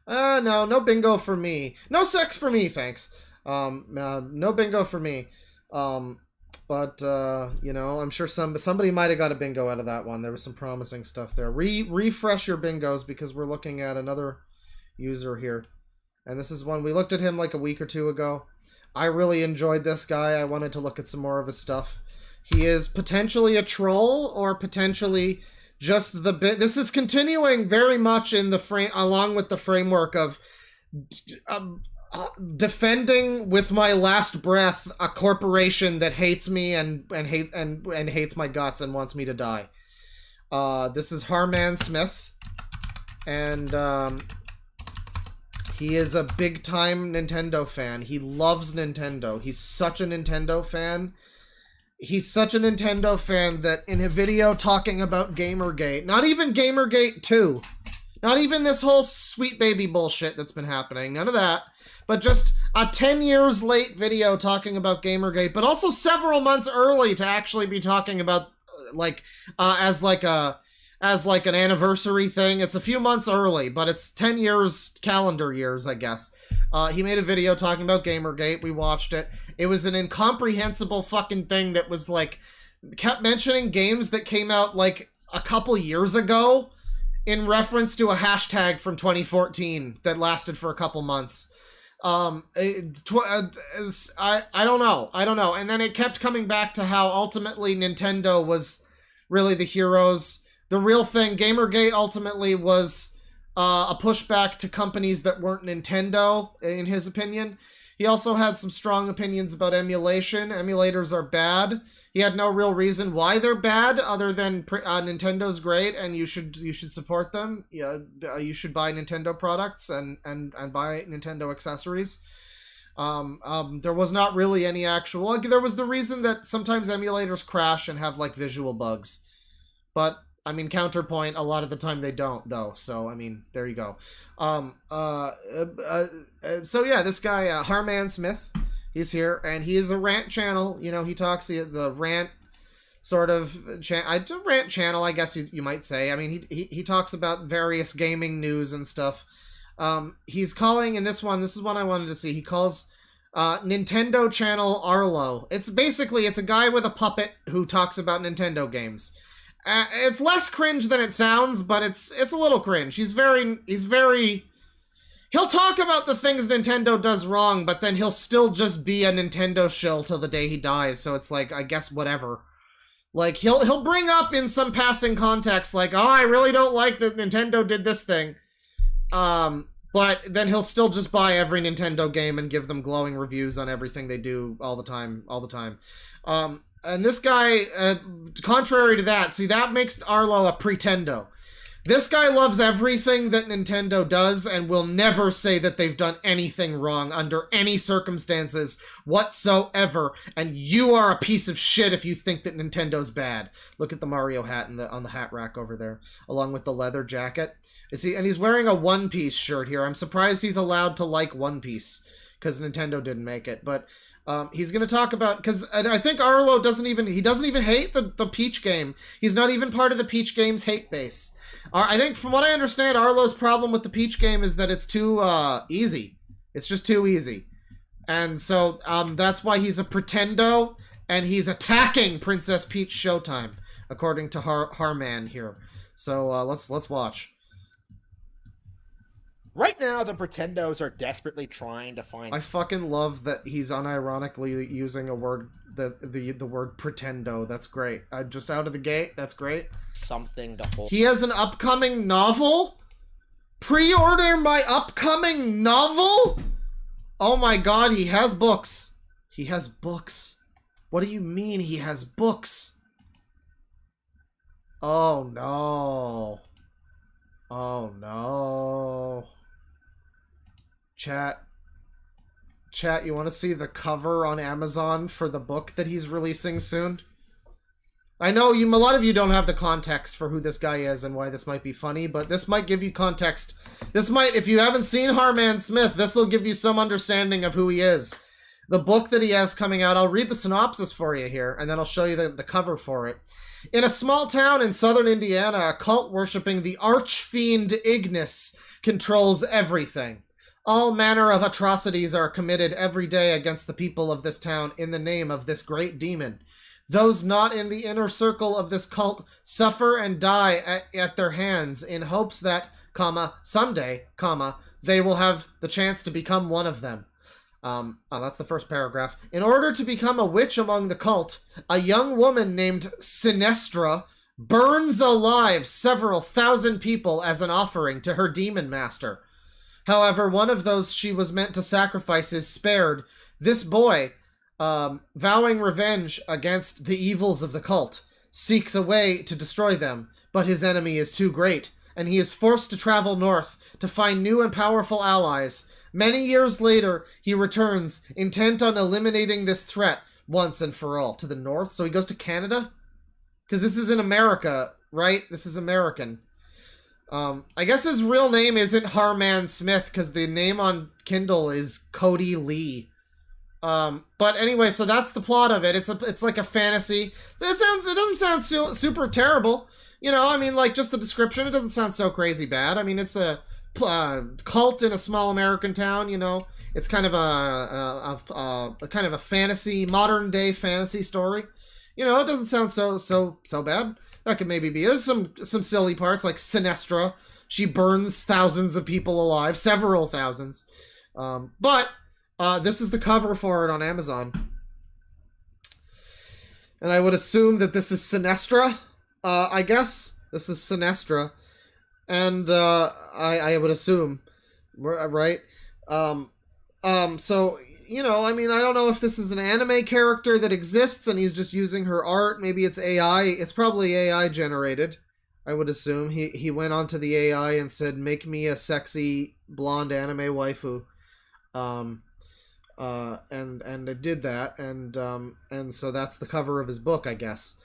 No bingo for me. No sex for me, thanks. No bingo for me. But you know, I'm sure somebody might have got a bingo out of that one. There was some promising stuff there. Refresh your bingos because we're looking at another user here. And this is one, we looked at him like a week or two ago. I really enjoyed this guy. I wanted to look at some more of his stuff. He is potentially a troll or potentially just the bit. This is continuing very much in the frame, along with the framework of defending with my last breath a corporation that hates me and hates my guts and wants me to die. This is Harman Smith, and he is a big-time Nintendo fan. He loves Nintendo. He's such a Nintendo fan. He's such a Nintendo fan that in a video talking about Gamergate, not even Gamergate 2, not even this whole sweet baby bullshit that's been happening, none of that, but just a 10 years late video talking about Gamergate, but also several months early to actually be talking about, as an anniversary thing. It's a few months early, but it's 10 years, calendar years, I guess. He made a video talking about Gamergate. We watched it. It was an incomprehensible fucking thing that was kept mentioning games that came out a couple years ago in reference to a hashtag from 2014 that lasted for a couple months. I don't know. And then it kept coming back to how ultimately Nintendo was really the heroes. The real thing, Gamergate ultimately was a pushback to companies that weren't Nintendo, in his opinion. He also had some strong opinions about emulation. Emulators are bad. He had no real reason why they're bad, other than Nintendo's great and you should support them. Yeah, you should buy Nintendo products and buy Nintendo accessories. There was not really any actual. There was the reason that sometimes emulators crash and have visual bugs, but I mean, counterpoint, a lot of the time they don't, though. So, I mean, there you go. So yeah, this guy, Harman Smith, he's here, and he is a rant channel. You know, he talks the rant sort of... rant channel, I guess you might say. I mean, he talks about various gaming news and stuff. He's calling, in this is one I wanted to see, he calls Nintendo channel Arlo. It's a guy with a puppet who talks about Nintendo games. It's less cringe than it sounds, but it's a little cringe. He'll talk about the things Nintendo does wrong, but then he'll still just be a Nintendo shill till the day he dies, so it's I guess whatever. He'll bring up in some passing context, oh, I really don't like that Nintendo did this thing. But then he'll still just buy every Nintendo game and give them glowing reviews on everything they do all the time. And this guy, contrary to that, see, that makes Arlo a pretendo. This guy loves everything that Nintendo does and will never say that they've done anything wrong under any circumstances whatsoever. And you are a piece of shit if you think that Nintendo's bad. Look at the Mario hat on the hat rack over there, along with the leather jacket. And he's wearing a One Piece shirt here. I'm surprised he's allowed to like One Piece, because Nintendo didn't make it. But he's going to talk about, because I think Arlo doesn't even hate the Peach game. He's not even part of the Peach game's hate base. I think, from what I understand, Arlo's problem with the Peach game is that it's too easy. It's just too easy. And so that's why he's a pretendo, and he's attacking Princess Peach Showtime, according to Harman here. So let's watch. Right now, the Pretendos are desperately trying to find... I fucking love that he's unironically using a word, the word pretendo. That's great. Just out of the gate, that's great. Something to hold... He has an upcoming novel? Pre-order my upcoming novel? Oh my god, he has books. He has books. What do you mean he has books? Oh no. Oh no. Chat, you want to see the cover on Amazon for the book that he's releasing soon? I know a lot of you don't have the context for who this guy is and why this might be funny, but this might give you context. If you haven't seen Harman Smith, this will give you some understanding of who he is. The book that he has coming out, I'll read the synopsis for you here, and then I'll show you the cover for it. In a small town in southern Indiana, a cult worshipping the archfiend Ignis controls everything. All manner of atrocities are committed every day against the people of this town in the name of this great demon. Those not in the inner circle of this cult suffer and die at their hands in hopes that, someday, they will have the chance to become one of them. That's the first paragraph. In order to become a witch among the cult, a young woman named Sinestra burns alive several thousand people as an offering to her demon master. However, one of those she was meant to sacrifice is spared. This boy, vowing revenge against the evils of the cult, seeks a way to destroy them, but his enemy is too great, and he is forced to travel north to find new and powerful allies. Many years later, he returns, intent on eliminating this threat once and for all. To the north? So he goes to Canada? Because this is in America, right? This is American. I guess his real name isn't Harman Smith, because the name on Kindle is Cody Lee. But anyway, so that's the plot of it. It's like a fantasy. It doesn't sound super terrible. You know, I mean, like, just the description, it doesn't sound so crazy bad. I mean, it's a cult in a small American town, you know. It's kind of a kind of a fantasy, modern day fantasy story. You know, it doesn't sound so bad. That could maybe be. There's some silly parts, like Sinestra. She burns thousands of people alive, several thousands. But this is the cover for it on Amazon. And I would assume that this is Sinestra. I guess this is Sinestra. And I would assume, right? So, you know, I mean, I don't know if this is an anime character that exists and he's just using her art. Maybe it's AI. It's probably AI generated, I would assume. He went onto the AI and said, make me a sexy blonde anime waifu. And it did that. And so that's the cover of his book, I guess.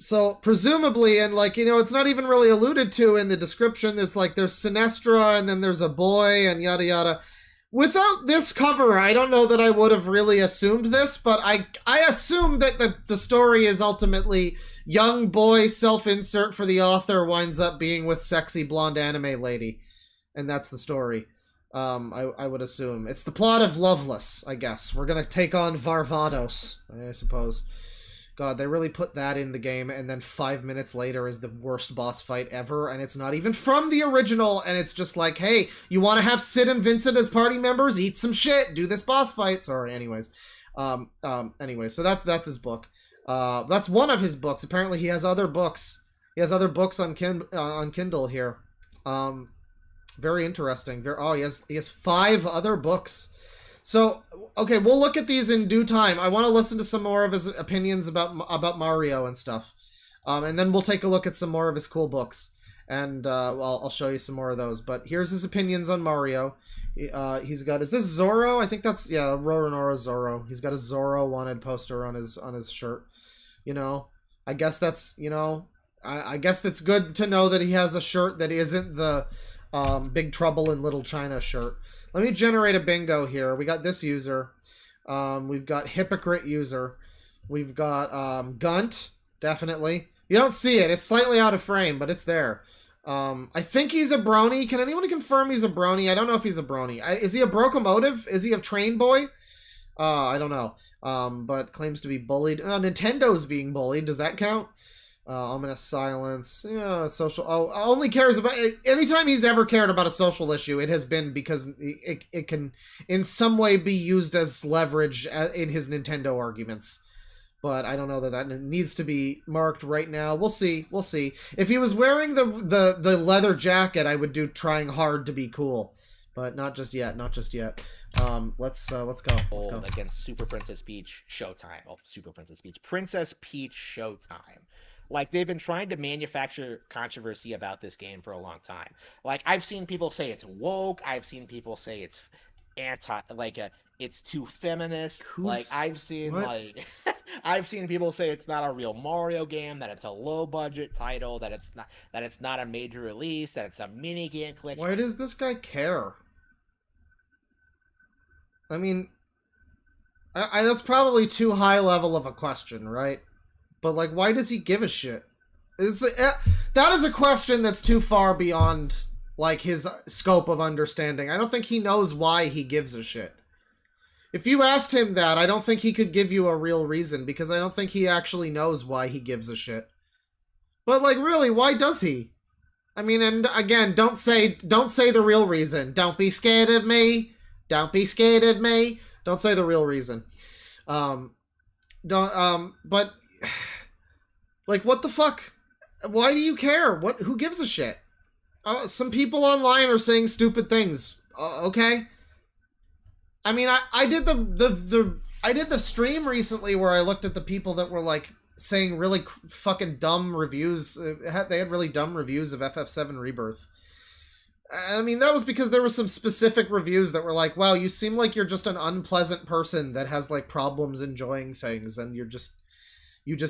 So presumably, and like, you know, it's not even really alluded to in the description. It's like there's Sinestra and then there's a boy and yada yada. Without this cover, I don't know that I would have really assumed this, but I assumed that the story is ultimately young boy self-insert for the author winds up being with sexy blonde anime lady. And that's the story. I would assume. It's the plot of Loveless, I guess. We're gonna take on Varvados, I suppose. God, they really put that in the game, and then 5 minutes later is the worst boss fight ever, and it's not even from the original, and it's just like, hey, you want to have Sid and Vincent as party members? Eat some shit, do this boss fight. Sorry, anyways. Anyway, so that's his book. That's one of his books. Apparently he has other books. He has other books on Kindle here. Very interesting. He has 5 other books. So, okay, we'll look at these in due time. I want to listen to some more of his opinions about Mario and stuff. And then we'll take a look at some more of his cool books. And I'll show you some more of those. But here's his opinions on Mario. He's got, is this Zorro? I think that's, yeah, Roronoa Zorro. He's got a Zorro wanted poster on his shirt. You know, I guess that's, you know, I guess it's good to know that he has a shirt that isn't the Big Trouble in Little China shirt. Let me generate a bingo here. We got this user. We've got hypocrite user. We've got Gunt, definitely. You don't see it. It's slightly out of frame, but it's there. I think he's a brony. Can anyone confirm he's a brony? I don't know if he's a brony. Is he a brocomotive? Is he a train boy? I don't know. But claims to be bullied. Nintendo's being bullied. Does that count? Ominous silence. Yeah, social. Oh, only cares about. Anytime he's ever cared about a social issue, it has been because it can, in some way, be used as leverage in his Nintendo arguments. But I don't know that needs to be marked right now. We'll see. We'll see. If he was wearing the leather jacket, I would do trying hard to be cool. But not just yet. Not just yet. Let's go. Let's go. Against Super Princess Peach Showtime. Oh, Super Princess Peach. Princess Peach Showtime. Like, they've been trying to manufacture controversy about this game for a long time. Like, I've seen people say it's woke. I've seen people say it's it's too feminist. I've seen people say it's not a real Mario game, that it's a low-budget title, that it's not a major release, that it's a mini-game collection. Why does this guy care? I mean, that's probably too high level of a question, right? But, like, why does he give a shit? That is a question that's too far beyond like his scope of understanding. I don't think he knows why he gives a shit. If you asked him that, I don't think he could give you a real reason, because I don't think he actually knows why he gives a shit. But, like, really, why does he? I mean, and again, don't say the real reason. Don't be scared of me. Don't be scared of me. Don't say the real reason. But, like, what the fuck? Why do you care? Who gives a shit? Some people online are saying stupid things. Okay? I mean, I did the stream recently where I looked at the people that were, like, saying really fucking dumb reviews. They had really dumb reviews of FF7 Rebirth. I mean, that was because there were some specific reviews that were like, wow, you seem like you're just an unpleasant person that has, like, problems enjoying things, and you just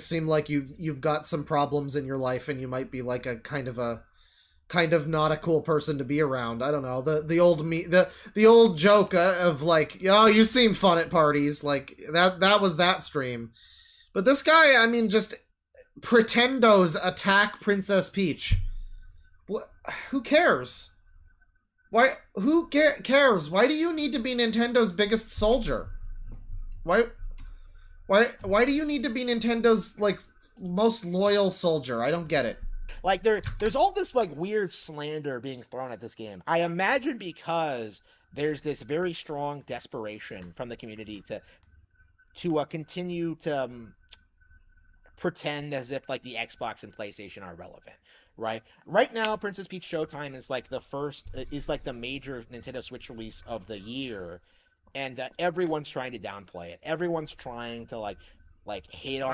seem like you've got some problems in your life, and you might be, like, a kind of not a cool person to be around. I don't know, the old joke of, like, oh, you seem fun at parties, like, that was that stream. But this guy, I mean, just pretendos attack Princess Peach. Who cares? Why? Who cares? Why do you need to be Nintendo's biggest soldier? Why do you need to be Nintendo's, like, most loyal soldier? I don't get it. Like, there's all this, like, weird slander being thrown at this game. I imagine because there's this very strong desperation from the community to continue to pretend as if, like, the Xbox and PlayStation are relevant, right? Right now, Princess Peach Showtime is, like, the major Nintendo Switch release of the year, and everyone's trying to downplay it. Everyone's trying to, like hate on.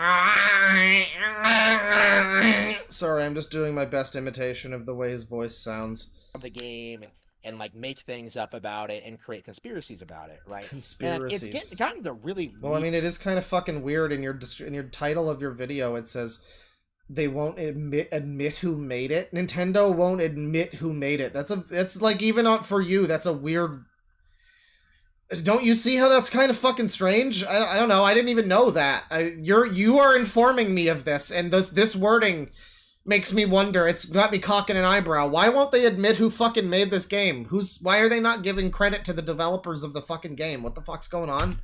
Sorry, I'm just doing my best imitation of the way his voice sounds. The game and like make things up about it and create conspiracies about it, right? Conspiracies. And it's gotten to really. Well, I mean, it is kind of fucking weird. In your title of your video, it says they won't admit who made it. Nintendo won't admit who made it. That's like, even not for you. That's a weird. Don't you see how that's kind of fucking strange? I don't know. I didn't even know that. You are informing me of this, and this wording makes me wonder. It's got me cocking an eyebrow. Why won't they admit who fucking made this game? Why are they not giving credit to the developers of the fucking game? What the fuck's going on?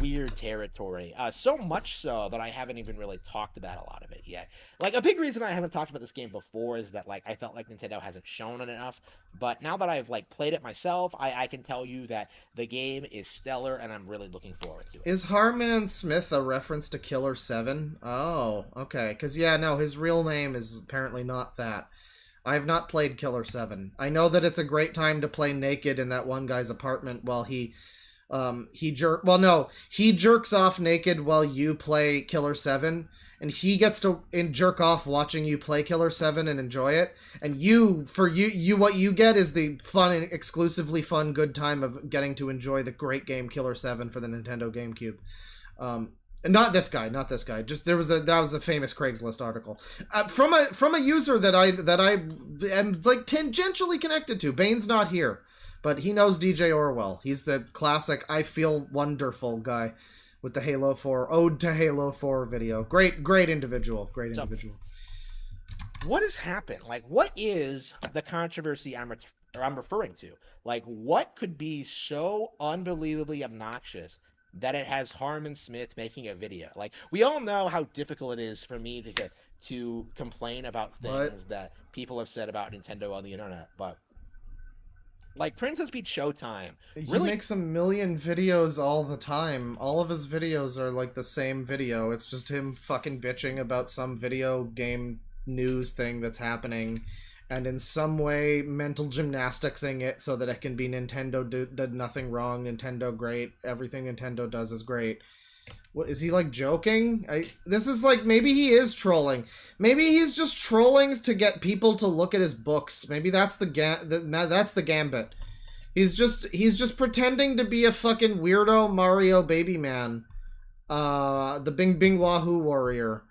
Weird territory. So much so that I haven't even really talked about a lot of it yet. Like, a big reason I haven't talked about this game before is that, like, I felt like Nintendo hasn't shown it enough. But now that I've, like, played it myself, I can tell you that the game is stellar, and I'm really looking forward to it. Is Harman Smith a reference to Killer 7? Oh, okay. Because, yeah, no, his real name is apparently not that. I have not played Killer 7. I know that it's a great time to play naked in that one guy's apartment while he jerks off naked while you play Killer 7, and he gets to jerk off watching you play Killer 7 and enjoy it, and what you get is the fun and exclusively fun good time of getting to enjoy the great game Killer 7 for the Nintendo GameCube. And not this guy. Just that was a famous Craigslist article from a user that I am, like, tangentially connected to. Bane's not here, but he knows DJ Orwell. He's the classic I Feel Wonderful guy with the Halo 4 Ode to Halo 4 video. Great individual. What has happened? Like, what is the controversy I'm referring to? Like, what could be so unbelievably obnoxious that it has Harman Smith making a video? Like, we all know how difficult it is for me to complain about things that people have said about Nintendo on the internet, but, like, Princess Peach Showtime. He makes a million videos all the time. All of his videos are like the same video. It's just him fucking bitching about some video game news thing that's happening, and in some way mental gymnasticsing it so that it can be Nintendo did nothing wrong, Nintendo great, everything Nintendo does is great. What is he, like, joking? This is like, maybe he is trolling. Maybe he's just trolling to get people to look at his books. Maybe that's that's the gambit. He's just pretending to be a fucking weirdo Mario baby man, the Bing Bing Wahoo warrior,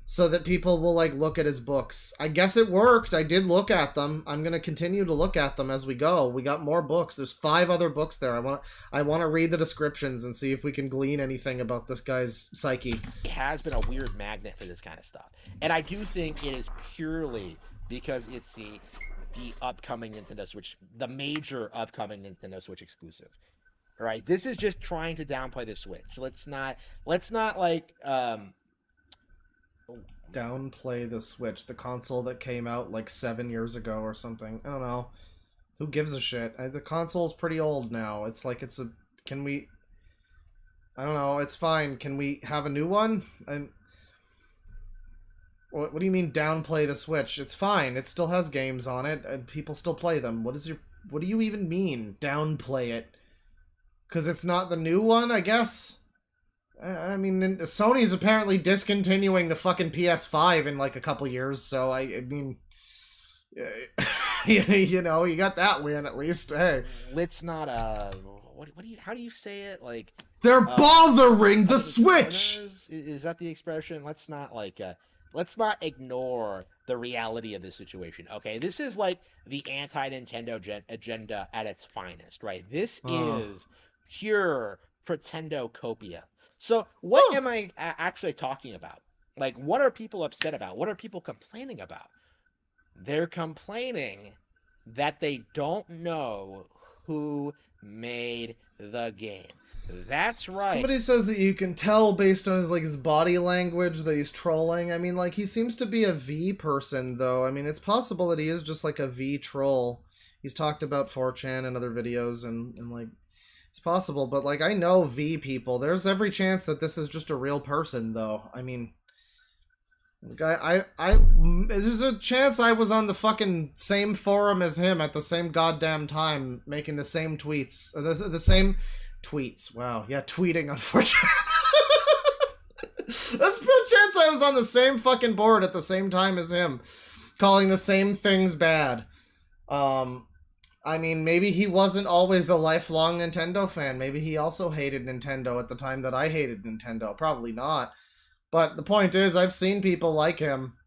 so that people will, like, look at his books. I guess it worked. I did look at them. I'm gonna continue to look at them as we go. We got more books. There's 5 other books there. I want to read the descriptions and see if we can glean anything about this guy's psyche. He has been a weird magnet for this kind of stuff, and I do think it is purely because it's the upcoming Nintendo Switch, the major upcoming Nintendo Switch exclusive. Right? This is just trying to downplay the Switch. Let's not like Downplay the Switch, the console that came out like 7 years ago or something. I don't know. Who gives a shit? The console's pretty old now. It's like it's a... Can we... I don't know. It's fine. Can we have a new one? What do you mean downplay the Switch? It's fine. It still has games on it, and people still play them. What do you even mean, downplay it? Because it's not the new one, I guess? I mean, Sony's apparently discontinuing the fucking PS5 in like a couple years, so I mean... you know, you got that win at least. Hey, let's not how do you say it? Like they're bothering the Switch. Is that the expression? Let's not ignore the reality of this situation. Okay, this is like the anti-Nintendo agenda at its finest, right? This is pure Pretendocopia. So what am I actually talking about? Like, what are people upset about? What are people complaining about? They're complaining that they don't know who made the game. That's right. Somebody says that you can tell based on his body language that he's trolling. I mean, like, he seems to be a V person, though. I mean, it's possible that he is just like a V troll. He's talked about 4chan and other videos, and like, it's possible. But like, I know V people. There's every chance that this is just a real person, though. I mean... there's a chance I was on the fucking same forum as him at the same goddamn time, making the same tweets. Or the same tweets. Wow, yeah, tweeting, unfortunately. There's a chance I was on the same fucking board at the same time as him, calling the same things bad. I mean, maybe he wasn't always a lifelong Nintendo fan. Maybe he also hated Nintendo at the time that I hated Nintendo. Probably not. But the point is, I've seen people like him,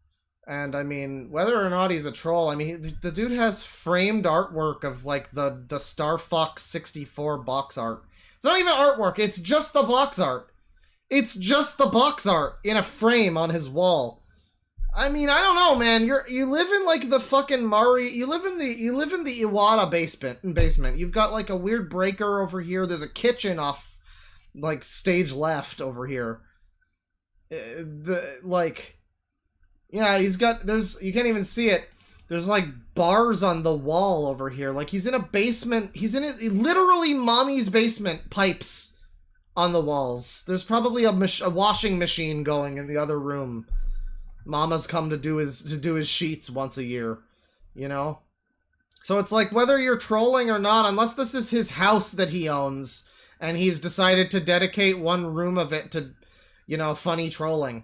and I mean, whether or not he's a troll, I mean, the dude has framed artwork of, like, the Star Fox 64 box art. It's not even artwork, it's just the box art. It's just the box art in a frame on his wall. I mean, I don't know, man. You live in, like, the fucking you live in the Iwata basement. You've got, like, a weird breaker over here. There's a kitchen off, like, stage left over here. Yeah, you can't even see it. There's like bars on the wall over here. Like, he's in a basement. He's in literally mommy's basement, pipes on the walls. There's probably a washing machine going in the other room. Mama's come to do his sheets once a year, you know? So it's like, whether you're trolling or not, unless this is his house that he owns and he's decided to dedicate one room of it to, you know, funny trolling.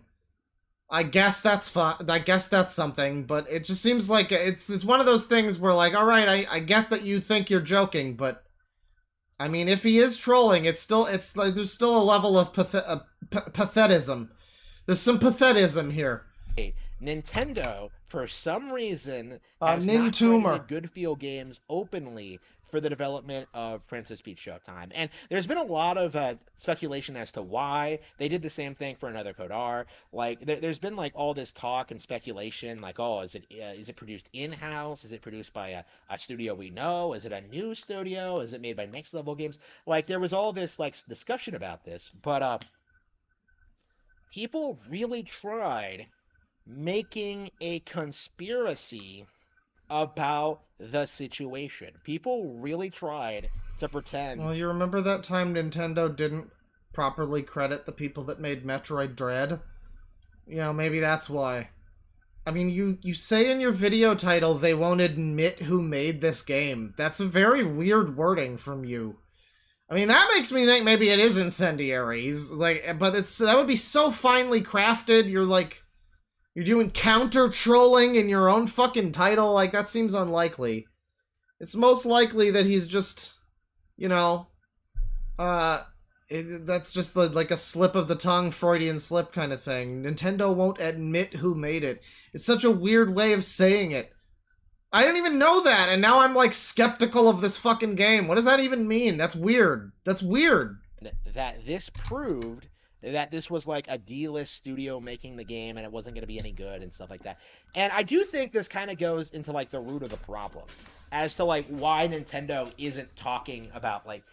I guess that's fun. I guess that's something, but it just seems like it's one of those things where, like, alright, I get that you think you're joking, but I mean, if he is trolling, it's like there's still a level of pathetism. There's some pathetism here. Nintendo, for some reason, has not created good feel games openly for the development of Princess Peach Showtime. And there's been a lot of speculation as to why. They did the same thing for Another Code R. Like, there's been, like, all this talk and speculation, like, oh, is it produced in-house? Is it produced by a studio we know? Is it a new studio? Is it made by Next Level Games? Like, there was all this, like, discussion about this, but people really tried making a conspiracy about the situation. People really tried to pretend. Well, you remember that time Nintendo didn't properly credit the people that made Metroid Dread? You know, maybe that's why. I mean, you say in your video title they won't admit who made this game. That's a very weird wording from you. I mean, that makes me think maybe it is incendiary. He's like, but that would be so finely crafted. You're doing counter-trolling in your own fucking title? Like, that seems unlikely. It's most likely that he's just, you know, that's just like a slip of the tongue, Freudian slip kind of thing. Nintendo won't admit who made it. It's such a weird way of saying it. I didn't even know that, and now I'm, like, skeptical of this fucking game. What does that even mean? That's weird. That's weird. That this proved that this was like a D-list studio making the game and it wasn't going to be any good and stuff like that. And I do think this kind of goes into like the root of the problem as to like why Nintendo isn't talking about like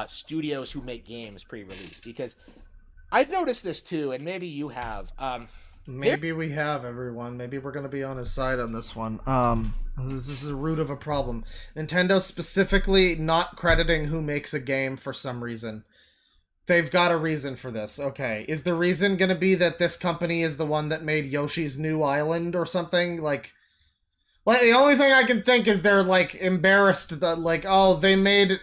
studios who make games pre-release, because I've noticed this too, and maybe you have. Maybe we have, everyone. Maybe we're gonna be on his side on this one. This is the root of a problem. Nintendo specifically not crediting who makes a game for some reason. They've got a reason for this. Okay. Is the reason gonna be that this company is the one that made Yoshi's New Island or something? Like the only thing I can think is they're, like, embarrassed that, like, oh, they made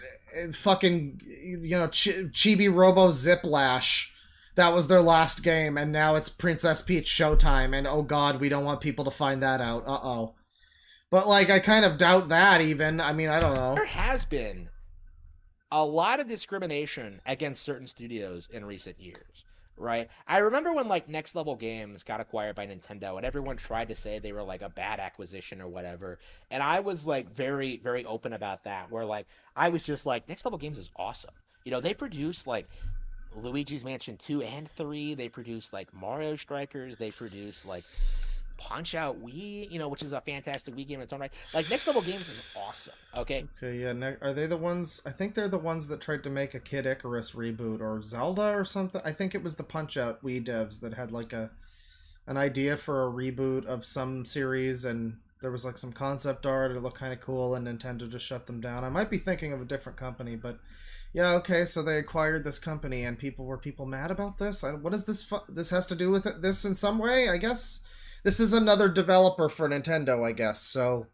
fucking, you know, Chibi Robo Ziplash. That was their last game, and now it's Princess Peach Showtime, and oh god, we don't want people to find that out. Uh-oh. But, like, I kind of doubt that, even. I mean, I don't know. There has been a lot of discrimination against certain studios in recent years, right? I remember when, like, Next Level Games got acquired by Nintendo, and everyone tried to say they were, like, a bad acquisition or whatever, and I was, like, very, very open about that, where, like, I was just like, Next Level Games is awesome. You know, they produce, like, Luigi's Mansion 2 and 3. They produce like Mario Strikers. They produce like Punch Out Wii, you know, which is a fantastic Wii game in its own right. Like Next Level Games is awesome. Okay. Okay, yeah. Are they the ones? I think they're the ones that tried to make a Kid Icarus reboot or Zelda or something. I think it was the Punch Out Wii devs that had like an idea for a reboot of some series, and there was like some concept art. It looked kind of cool, and Nintendo just shut them down. I might be thinking of a different company, but. Yeah, okay, so they acquired this company, and were people mad about this? What is this? This has to do with it, this in some way, I guess? This is another developer for Nintendo, I guess, so...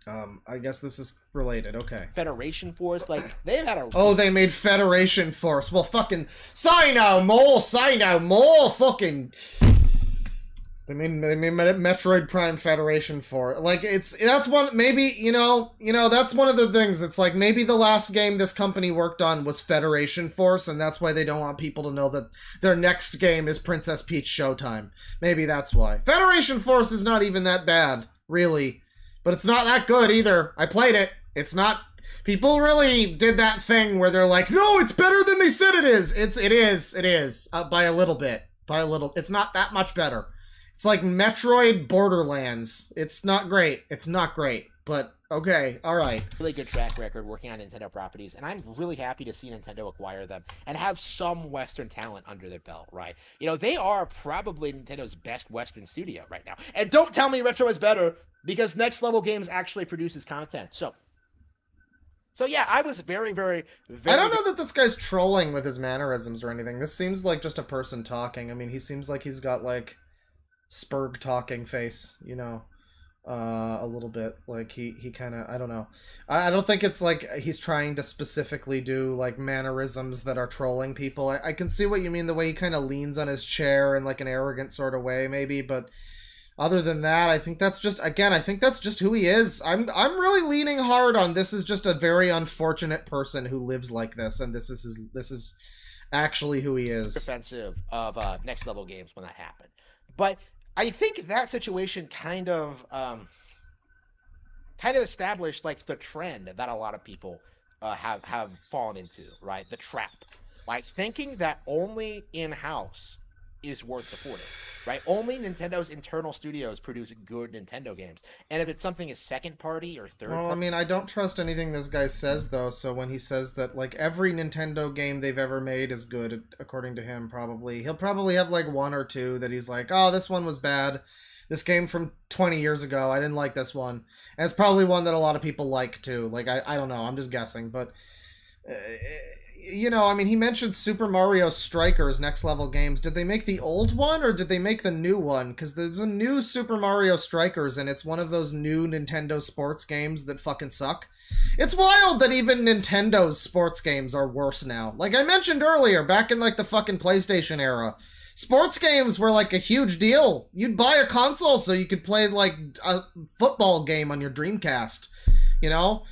I guess this is related, okay. Federation Force, like, they've had a... Oh, they made Federation Force. Well, fucking... Say no more, fucking... They made Metroid Prime Federation for it. Like, that's one, maybe, you know, that's one of the things. It's like, maybe the last game this company worked on was Federation Force, and that's why they don't want people to know that their next game is Princess Peach Showtime. Maybe that's why. Federation Force is not even that bad, really. But it's not that good, either. I played it. It's not... People really did that thing where they're like, no, it's better than they said it is. It is. By a little bit. It's not that much better. It's like Metroid Borderlands. It's not great. But, okay, alright. Really good track record working on Nintendo properties, and I'm really happy to see Nintendo acquire them and have some Western talent under their belt, right? You know, they are probably Nintendo's best Western studio right now. And don't tell me Retro is better, because Next Level Games actually produces content. So yeah, I was very, very, very... I don't know that this guy's trolling with his mannerisms or anything. This seems like just a person talking. I mean, he seems like he's got, like... Spurg talking face, you know, a little bit. Like, he kind of, I don't know. I don't think it's like he's trying to specifically do, like, mannerisms that are trolling people. I can see what you mean, the way he kind of leans on his chair in, like, an arrogant sort of way, maybe, but other than that, I think that's just, again, I think that's just who he is. I'm really leaning hard on this is just a very unfortunate person who lives like this, and this is actually who he is. Defensive of Next Level Games when that happened. But I think that situation kind of established like the trend that a lot of people have fallen into, right? The trap, like thinking that only in-house is worth supporting, right? Only Nintendo's internal studios produce good Nintendo games, and if it's something is second party or third party... Well, I mean, I don't trust anything this guy says, though, so when he says that, like, every Nintendo game they've ever made is good, according to him, probably, he'll probably have, like, one or two that he's like, oh, this one was bad, this game from 20 years ago, I didn't like this one, and it's probably one that a lot of people like, too, like, I don't know, I'm just guessing, but... you know, I mean, he mentioned Super Mario Strikers, Next Level Games. Did they make the old one, or did they make the new one? Because there's a new Super Mario Strikers, and it's one of those new Nintendo sports games that fucking suck. It's wild that even Nintendo's sports games are worse now. Like I mentioned earlier, back in, like, the fucking PlayStation era, sports games were, like, a huge deal. You'd buy a console so you could play, like, a football game on your Dreamcast, you know?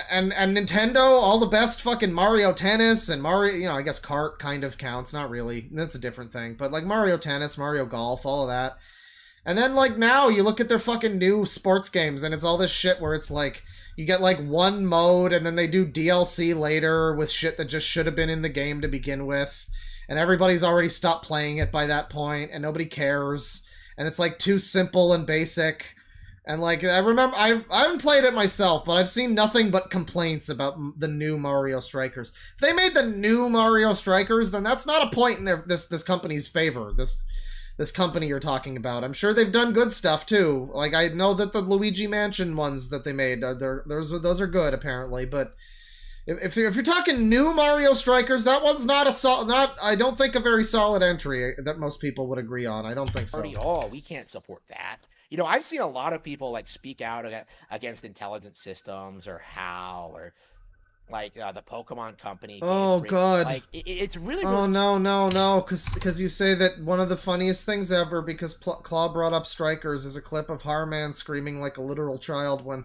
And Nintendo, all the best fucking Mario Tennis and Mario, you know, I guess Kart kind of counts, not really, that's a different thing, but like Mario Tennis, Mario Golf, all of that. And then like now you look at their fucking new sports games and it's all this shit where it's like, you get like one mode and then they do DLC later with shit that just should have been in the game to begin with. and everybody's already stopped playing it by that point, and nobody cares, and it's like too simple and basic. And like, I remember, I haven't played it myself, but I've seen nothing but complaints about the new Mario Strikers. If they made the new Mario Strikers, then that's not a point in this company's favor. This company you're talking about. I'm sure they've done good stuff too. Like, I know that the Luigi Mansion ones that they made, those are good apparently. But if you're talking new Mario Strikers, that one's not I don't think a very solid entry that most people would agree on. I don't think so. Oh, we can't support that. You know, I've seen a lot of people like speak out against intelligent systems or HAL or like the Pokemon Company. Oh God! Like it's really. Oh no! Because you say that one of the funniest things ever, because Claw brought up Strikers, is a clip of Harman screaming like a literal child when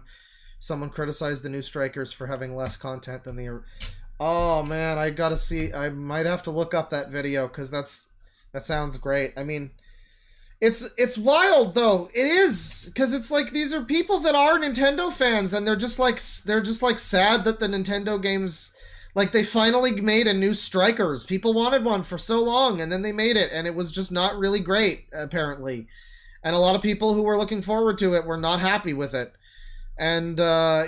someone criticized the new Strikers for having less content than the. Oh man, I gotta see. I might have to look up that video because that sounds great. I mean. It's wild though. It is, because it's like these are people that are Nintendo fans, and they're just like sad that the Nintendo games, like, they finally made a new Strikers. People wanted one for so long, and then they made it, and it was just not really great apparently. And a lot of people who were looking forward to it were not happy with it. And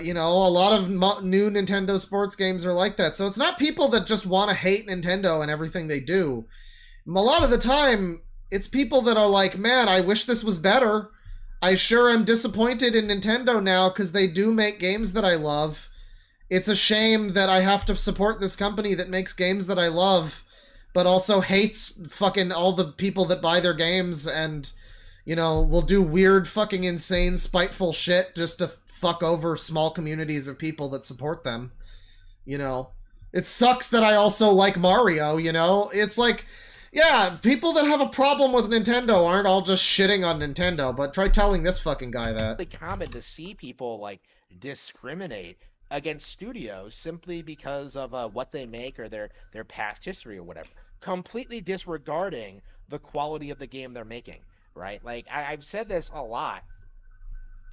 you know, a lot of new Nintendo sports games are like that. So it's not people that just want to hate Nintendo and everything they do. A lot of the time, it's people that are like, man, I wish this was better. I sure am disappointed in Nintendo now because they do make games that I love. It's a shame that I have to support this company that makes games that I love, but also hates fucking all the people that buy their games and, you know, will do weird fucking insane spiteful shit just to fuck over small communities of people that support them. You know, it sucks that I also like Mario, you know? It's like... Yeah, people that have a problem with Nintendo aren't all just shitting on Nintendo, but try telling this fucking guy that. It's common to see people, like, discriminate against studios simply because of what they make or their past history or whatever, completely disregarding the quality of the game they're making, right? Like, I've said this a lot.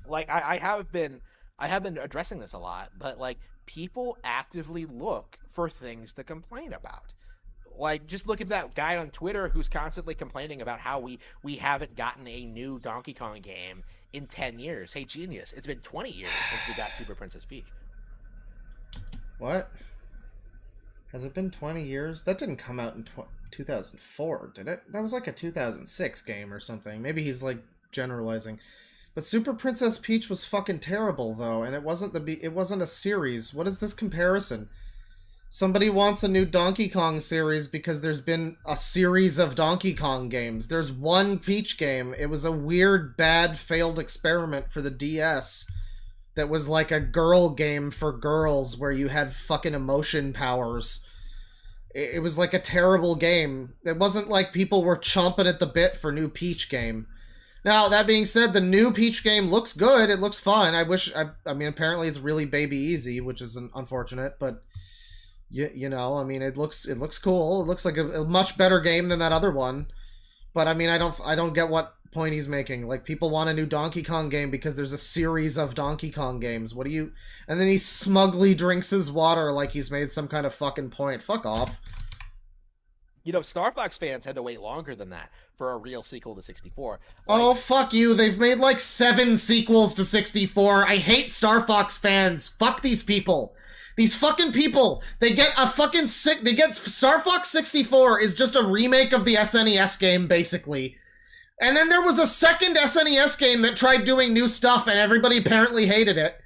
Like, I have been addressing this a lot, but, like, people actively look for things to complain about. Like, just look at that guy on Twitter who's constantly complaining about how we haven't gotten a new Donkey Kong game in 10 years. Hey, genius, it's been 20 years since we got Super Princess Peach. What? Has it been 20 years? That didn't come out in 2004, did it? That was like a 2006 game or something. Maybe he's, like, generalizing. But Super Princess Peach was fucking terrible, though, and it wasn't a series. What is this comparison? Somebody wants a new Donkey Kong series because there's been a series of Donkey Kong games. There's one Peach game. It was a weird, bad, failed experiment for the DS that was like a girl game for girls where you had fucking emotion powers. It was like a terrible game. It wasn't like people were chomping at the bit for new Peach game. Now, that being said, the new Peach game looks good. It looks fun. I mean, apparently it's really baby easy, which is unfortunate, but... You know, I mean, it looks cool. It looks like a much better game than that other one. But I mean, I don't get what point he's making. Like, people want a new Donkey Kong game because there's a series of Donkey Kong games. What do you... And then he smugly drinks his water like he's made some kind of fucking point. Fuck off. You know, Star Fox fans had to wait longer than that for a real sequel to 64. Like, oh, fuck you. They've made like 7 sequels to 64. I hate Star Fox fans. Fuck these people. These fucking people, they get Star Fox 64 is just a remake of the SNES game, basically. And then there was a second SNES game that tried doing new stuff, and everybody apparently hated it.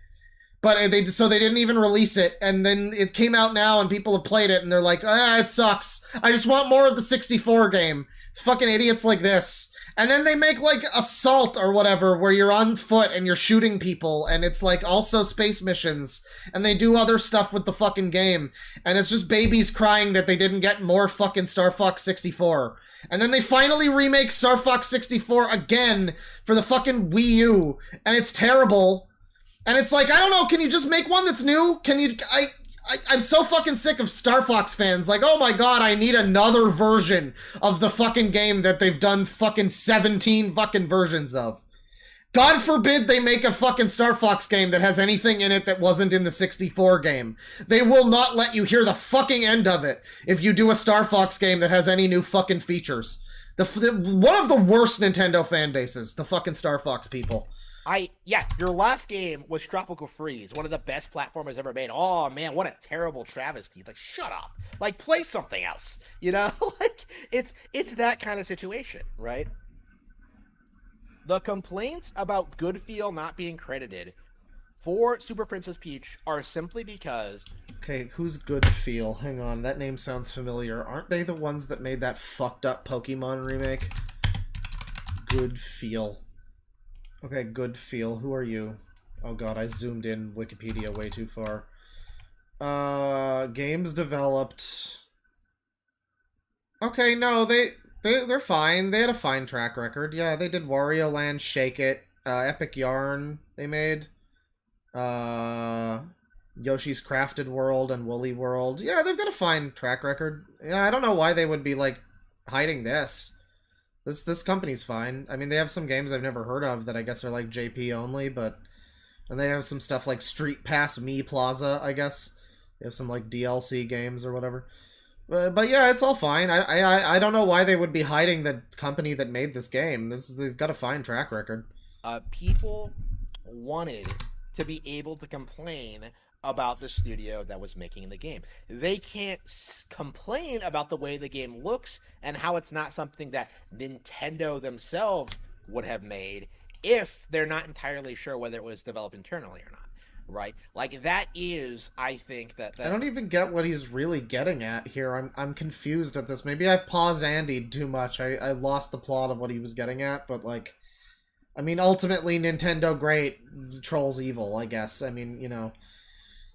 But so they didn't even release it, and then it came out now, and people have played it, and they're like, it sucks. I just want more of the 64 game. Fucking idiots like this. And then they make, like, Assault or whatever, where you're on foot and you're shooting people, and it's, like, also space missions, and they do other stuff with the fucking game, and it's just babies crying that they didn't get more fucking Star Fox 64. And then they finally remake Star Fox 64 again for the fucking Wii U, and it's terrible. And it's like, I don't know, can you just make one that's new? I'm so fucking sick of Star Fox fans. Like, oh my god, I need another version of the fucking game that they've done fucking 17 fucking versions of. God forbid they make a fucking Star Fox game that has anything in it that wasn't in the 64 game. They will not let you hear the fucking end of it if you do a Star Fox game that has any new fucking features. One of the worst Nintendo fan bases, the fucking Star Fox people. Your last game was Tropical Freeze, one of the best platformers ever made. Oh man, what a terrible travesty. Like, shut up. Like, play something else. You know? Like, it's that kind of situation, right? The complaints about Goodfeel not being credited for Super Princess Peach are simply because... Okay, who's Goodfeel? Hang on, that name sounds familiar. Aren't they the ones that made that fucked up Pokemon remake? Goodfeel. Okay, Goodfeel. Who are you? Oh god, I zoomed in Wikipedia way too far. Games developed... Okay, no, they're fine. They had a fine track record. Yeah, they did Wario Land, Shake It, Epic Yarn they made. Yoshi's Crafted World and Woolly World. Yeah, they've got a fine track record. Yeah, I don't know why they would be, like, hiding this. This company's fine. I mean, they have some games I've never heard of that I guess are, like, JP only, but... And they have some stuff like Street Pass Me Plaza, I guess. They have some, like, DLC games or whatever. But yeah, it's all fine. I don't know why they would be hiding the company that made this game. They've got a fine track record. People wanted to be able to complain about the studio that was making the game. They can't complain about the way the game looks and how it's not something that Nintendo themselves would have made if they're not entirely sure whether it was developed internally or not. Right? Like, that is, I think, that... I don't even get what he's really getting at here. I'm confused at this. Maybe I've paused Andy too much. I lost the plot of what he was getting at, but, like... I mean, ultimately, Nintendo great, trolls evil, I guess. I mean, you know...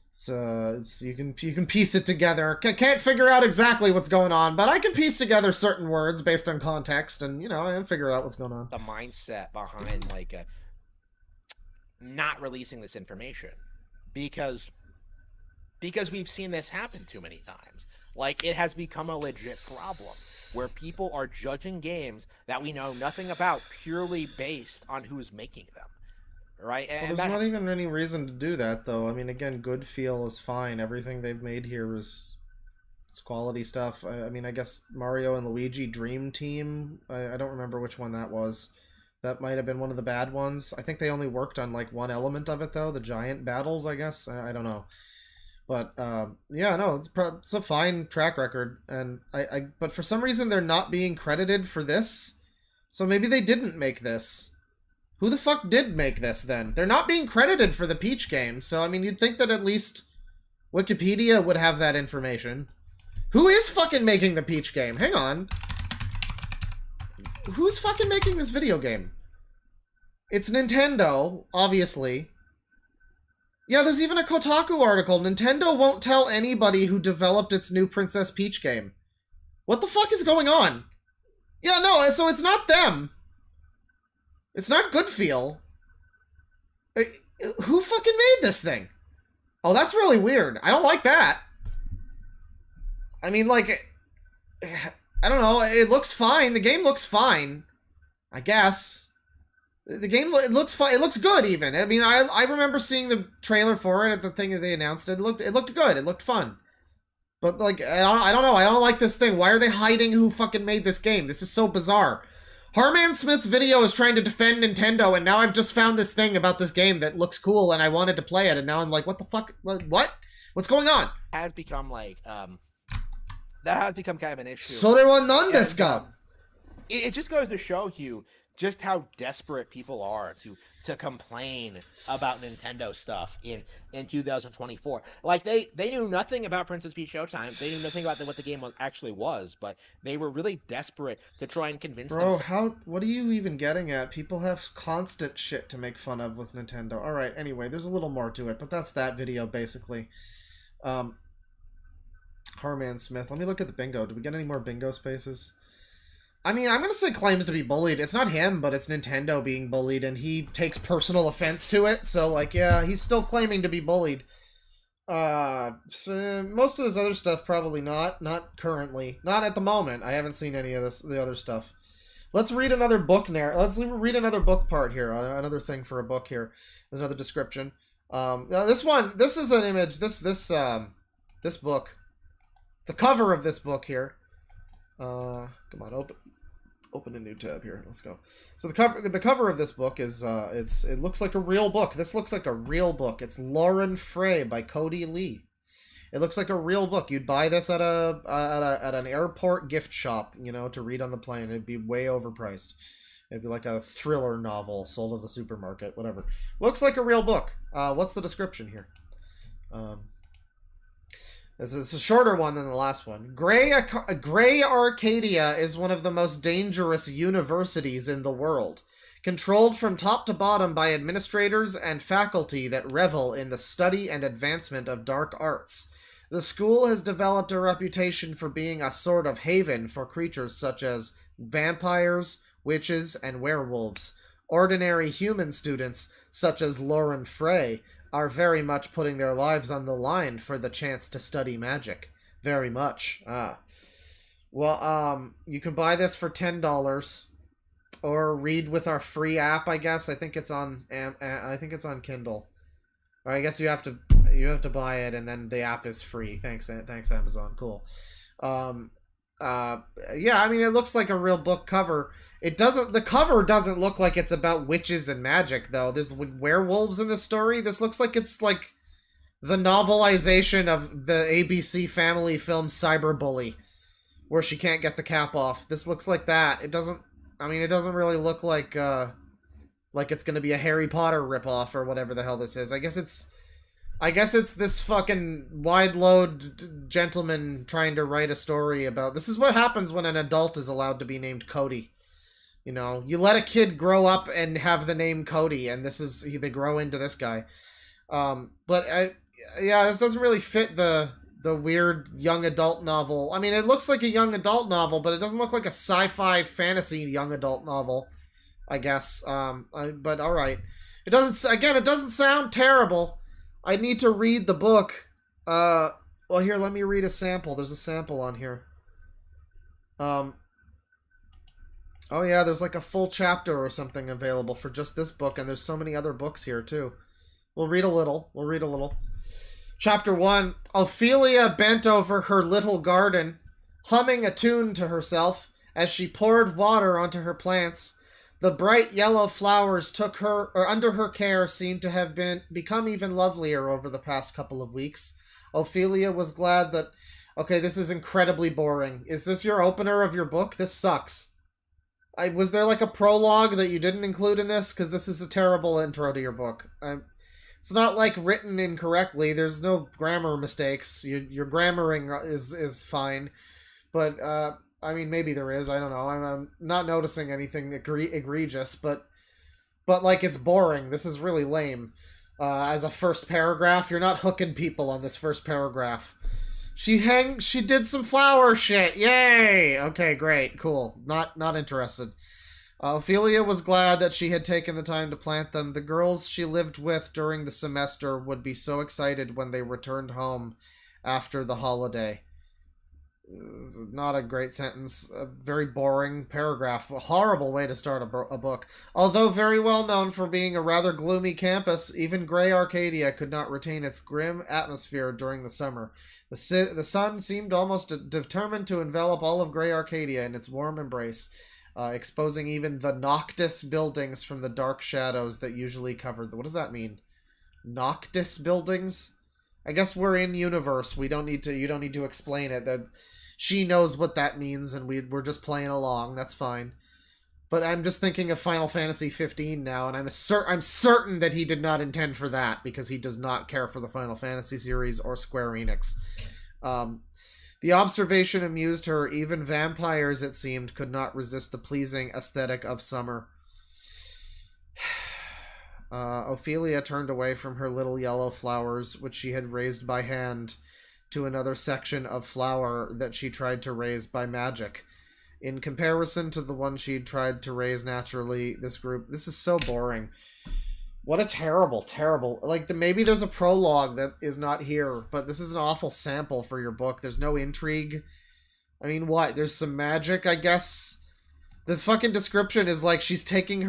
It's you can piece it together. Can't figure out exactly what's going on, but I can piece together certain words based on context, and, you know, I can figure out what's going on. The mindset behind, like, not releasing this information. Because we've seen this happen too many times. Like, it has become a legit problem where people are judging games that we know nothing about purely based on who's making them. Right? And there's not even any reason to do that, though. I mean, again, Goodfeel is fine. Everything they've made here it's quality stuff. I mean, I guess Mario and Luigi Dream Team, I don't remember which one that was. That might have been one of the bad ones. I think they only worked on, like, one element of it, though. The giant battles, I guess. I don't know. But, yeah, no, it's a fine track record. And but for some reason, they're not being credited for this. So maybe they didn't make this. Who the fuck did make this, then? They're not being credited for the Peach game. So, I mean, you'd think that at least Wikipedia would have that information. Who is fucking making the Peach game? Hang on. Who's fucking making this video game? It's Nintendo, obviously. Yeah, there's even a Kotaku article. Nintendo won't tell anybody who developed its new Princess Peach game. What the fuck is going on? Yeah, no, so it's not them. It's not Goodfeel. Who fucking made this thing? Oh, that's really weird. I don't like that. I mean, like... I don't know, it looks fine. The game looks fine. I guess. The game, it looks fine. It looks good, even. I mean, I remember seeing the trailer for it at the thing that they announced. It looked good. It looked fun. But, like, I don't know. I don't like this thing. Why are they hiding who fucking made this game? This is so bizarre. Harman Smith's video is trying to defend Nintendo, and now I've just found this thing about this game that looks cool, and I wanted to play it, and now I'm like, what the fuck? What? What's going on? Has become, like, that has become kind of an issue. It just goes to show you just how desperate people are to complain about Nintendo stuff in 2024. Like, they knew nothing about Princess Peach Showtime. They knew nothing about what the game actually was, but they were really desperate to try and convince them. Bro, what are you even getting at? People have constant shit to make fun of with Nintendo. Alright, anyway, there's a little more to it, but that's that video, basically. Harman Smith. Let me look at the bingo. Do we get any more bingo spaces? I mean, I'm going to say claims to be bullied. It's not him, but it's Nintendo being bullied, and he takes personal offense to it. So, like, yeah, he's still claiming to be bullied. So most of this other stuff, probably not. Not currently. Not at the moment. I haven't seen any of the other stuff. Let's read another book Let's read another book part here. Another thing for a book here. There's another description. This is an image. This book. The cover of this book here. Come on, open a new tab here. Let's go. So the cover of this book is it looks like a real book. This looks like a real book. It's Lauren Frey by Cody Lee. It looks like a real book. You'd buy this at an airport gift shop, you know, to read on the plane. It'd be way overpriced. It'd be like a thriller novel sold at the supermarket, whatever. Looks like a real book. What's the description here? It's a shorter one than the last one. Grey Arcadia is one of the most dangerous universities in the world, controlled from top to bottom by administrators and faculty that revel in the study and advancement of dark arts. The school has developed a reputation for being a sort of haven for creatures such as vampires, witches, and werewolves. Ordinary human students, such as Lauren Frey, are very much putting their lives on the line for the chance to study magic. Very much. Well, you can buy this for $10, or read with our free app. I guess I think it's on Kindle. Or I guess you have to buy it, and then the app is free. Thanks Amazon. Cool. Yeah, I mean, it looks like a real book cover. The cover doesn't look like it's about witches and magic, though. There's werewolves in the story. This looks like it's like the novelization of the ABC family film Cyberbully, where she can't get the cap off. This looks like that. It doesn't really look like it's gonna be a Harry Potter ripoff or whatever the hell this is. I guess it's this fucking wide-load gentleman trying to write a story about... This is what happens when an adult is allowed to be named Cody. You know, you let a kid grow up and have the name Cody, and they grow into this guy. This doesn't really fit the weird young adult novel. I mean, it looks like a young adult novel, but it doesn't look like a sci-fi fantasy young adult novel, I guess. But alright. It doesn't sound terrible. I need to read the book. Well, here, let me read a sample. There's a sample on here. Oh yeah, there's like a full chapter or something available for just this book, and there's so many other books here, too. We'll read a little. Chapter 1. Ophelia bent over her little garden, humming a tune to herself as she poured water onto her plants. The bright yellow flowers under her care seemed to have become even lovelier over the past couple of weeks. Ophelia was glad that... Okay, this is incredibly boring. Is this your opener of your book? This sucks. Was there like a prologue that you didn't include in this? Because this is a terrible intro to your book. It's not like written incorrectly. There's no grammar mistakes. Your grammaring is fine. But, I mean, maybe there is. I don't know. I'm not noticing anything egregious, but like, it's boring. This is really lame. As a first paragraph, you're not hooking people on this first paragraph. She did some flower shit. Yay! Okay, great, cool. Not interested. Ophelia was glad that she had taken the time to plant them. The girls she lived with during the semester would be so excited when they returned home after the holiday. Not a great sentence. A very boring paragraph. A horrible way to start a book. Although very well known for being a rather gloomy campus, even Grey Arcadia could not retain its grim atmosphere during the summer. The sun seemed almost determined to envelop all of Grey Arcadia in its warm embrace, exposing even the Noctis buildings from the dark shadows that usually covered them. What does that mean? Noctis buildings? I guess we're in universe. You don't need to explain it. That she knows what that means, and we're just playing along. That's fine. But I'm just thinking of Final Fantasy 15 now, and I'm certain that he did not intend for that, because he does not care for the Final Fantasy series or Square Enix. The observation amused her. Even vampires, it seemed, could not resist the pleasing aesthetic of summer. Ophelia turned away from her little yellow flowers, which she had raised by hand, to another section of flower that she tried to raise by magic. In comparison to the one she'd tried to raise naturally, this is so boring. What a terrible... Like, maybe there's a prologue that is not here, but this is an awful sample for your book. There's no intrigue. I mean, what? There's some magic, I guess. The fucking description is like she's putting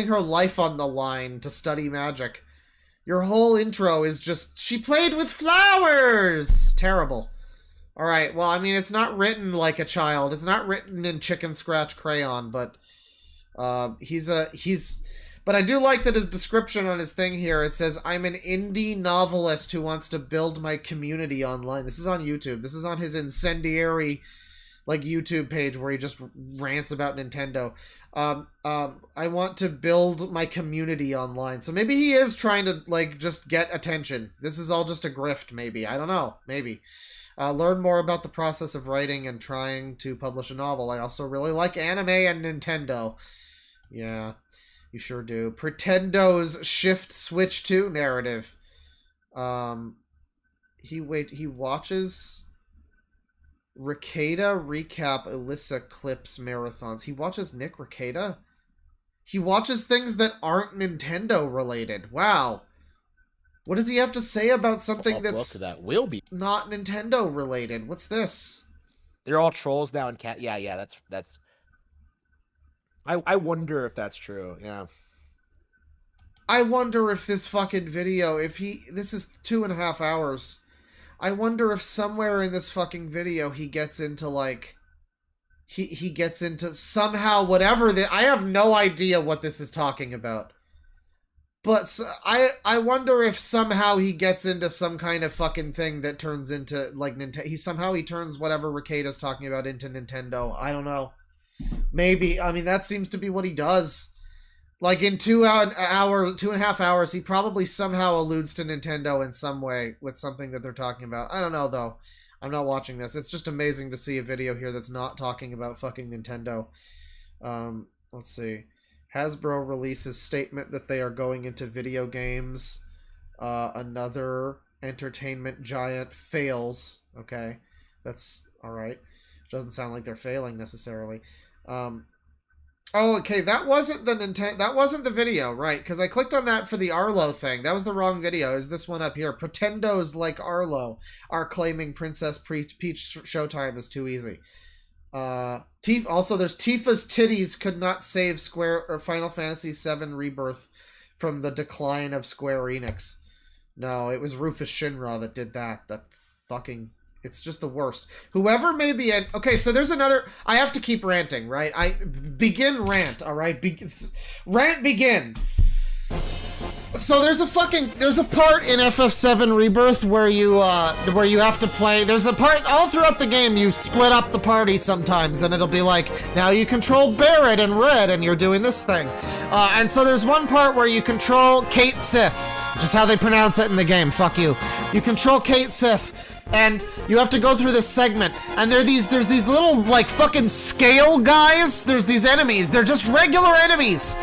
her life on the line to study magic. Your whole intro is just, she played with flowers! Terrible. Alright, well, I mean, it's not written like a child. It's not written in chicken scratch crayon, but but I do like that his description on his thing here, it says, I'm an indie novelist who wants to build my community online. This is on YouTube. This is on his incendiary, like, YouTube page where he just rants about Nintendo. I want to build my community online. So maybe he is trying to, like, just get attention. This is all just a grift, maybe. I don't know. Maybe. Learn more about the process of writing and trying to publish a novel. I also really like anime and Nintendo. Yeah, you sure do. Pretendo's Shift Switch 2 narrative. He watches Rekieta recap Alyssa clips marathons. He watches Nick Rekieta? He watches things that aren't Nintendo related. Wow. What does he have to say about something that will be not Nintendo related? What's this? They're all trolls now and cat. Yeah, that's. I wonder if that's true. Yeah. I wonder if this fucking video, this is 2.5 hours. I wonder if somewhere in this fucking video he gets into, like, he gets into somehow whatever I have no idea what this is talking about. But I wonder if somehow he gets into some kind of fucking thing that turns into, like, Nintendo. He turns whatever Rekieta's talking about into Nintendo. I don't know. Maybe. I mean, that seems to be what he does. Like, in 2.5 hours, he probably somehow alludes to Nintendo in some way with something that they're talking about. I don't know, though. I'm not watching this. It's just amazing to see a video here that's not talking about fucking Nintendo. Let's see. Hasbro releases statement that they are going into video games. Another entertainment giant fails. Okay. That's alright. Doesn't sound like they're failing necessarily. Oh, okay, that wasn't the video, right? Because I clicked on that for the Arlo thing. That was the wrong video. Is this one up here? Pretendos like Arlo are claiming Princess Peach Showtime is too easy. Also, there's Tifa's titties could not save Final Fantasy VII Rebirth from the decline of Square Enix. No, it was Rufus Shinra that did that. That fucking... It's just the worst. Whoever made the end... Okay, so there's another... I have to keep ranting, right? Begin rant, alright? Rant begin. So there's a part in FF7 Rebirth where you have to play... There's a part... All throughout the game, you split up the party sometimes, and it'll be like, now you control Barret and Red, and you're doing this thing. And so there's one part where you control Cait Sith, which is how they pronounce it in the game. Fuck you. You control Cait Sith. And you have to go through this segment, and there's these little, like, fucking scale guys. There's these enemies. They're just regular enemies.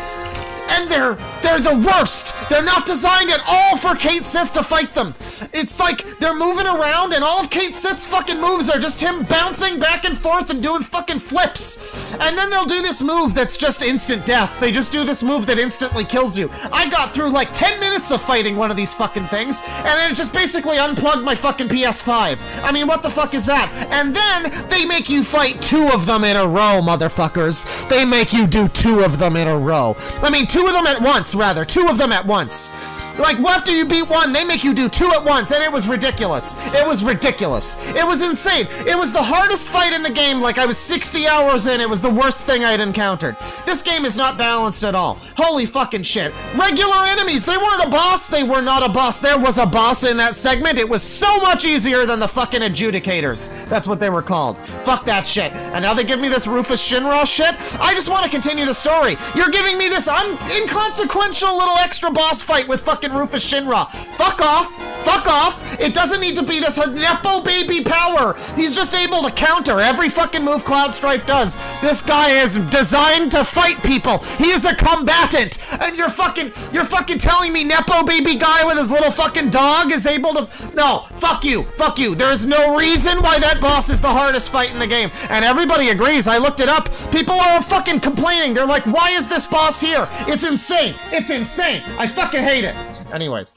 And they're the worst. They're not designed at all for Cait Sith to fight them. It's like they're moving around and all of Cait Sith's fucking moves are just him bouncing back and forth and doing fucking flips. And then they'll do this move that's just instant death. They just do this move that instantly kills you. I got through like 10 minutes of fighting one of these fucking things, and then it just basically unplugged my fucking PS5. I mean, what the fuck is that? And then they make you fight 2 of them in a row, motherfuckers. They make you do 2 of them in a row. I mean, 2 of them at once, rather. 2 of them at once. Like, after you beat 1, they make you do 2 at once, and it was ridiculous. It was ridiculous. It was insane. It was the hardest fight in the game. Like, I was 60 hours in. It was the worst thing I'd encountered. This game is not balanced at all. Holy fucking shit. Regular enemies. They weren't a boss. They were not a boss. There was a boss in that segment. It was so much easier than the fucking adjudicators. That's what they were called. Fuck that shit. And now they give me this Rufus Shinra shit? I just want to continue the story. You're giving me this inconsequential little extra boss fight with fucking Rufus Shinra. Fuck off! Fuck off! It doesn't need to be this Nepo baby power! He's just able to counter every fucking move Cloud Strife does. This guy is designed to fight people! He is a combatant! And you're fucking telling me Nepo baby guy with his little fucking dog is able to... No! Fuck you! Fuck you! There is no reason why that boss is the hardest fight in the game. And everybody agrees. I looked it up. People are fucking complaining. They're like, why is this boss here? It's insane! It's insane! I fucking hate it! Anyways,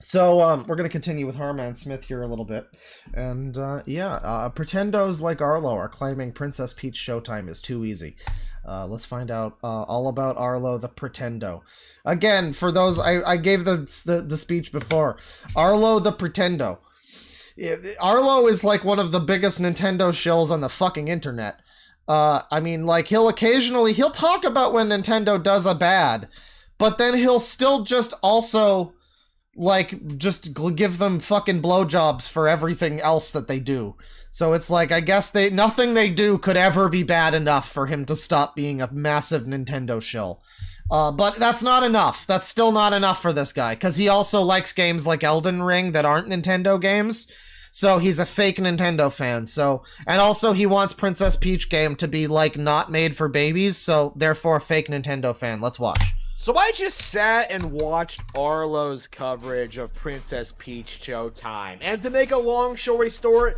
So we're gonna continue with Harman Smith here a little bit, and pretendos like Arlo are claiming Princess Peach Showtime is too easy. Let's find out all about Arlo the Pretendo. Again, for those I gave the speech before, Arlo the Pretendo. Arlo is like one of the biggest Nintendo shills on the fucking internet. I mean, like he'll talk about when Nintendo does a bad, but then he'll still just also like just give them fucking blowjobs for everything else that they do. So it's like, I guess nothing they do could ever be bad enough for him to stop being a massive Nintendo shill. But that's not enough. That's still not enough for this guy, because he also likes games like Elden Ring that aren't Nintendo games. So he's a fake Nintendo fan. So, and also he wants Princess Peach game to be like not made for babies. So therefore, fake Nintendo fan. Let's watch. So I just sat and watched Arlo's coverage of Princess Peach Showtime, and to make a long story short,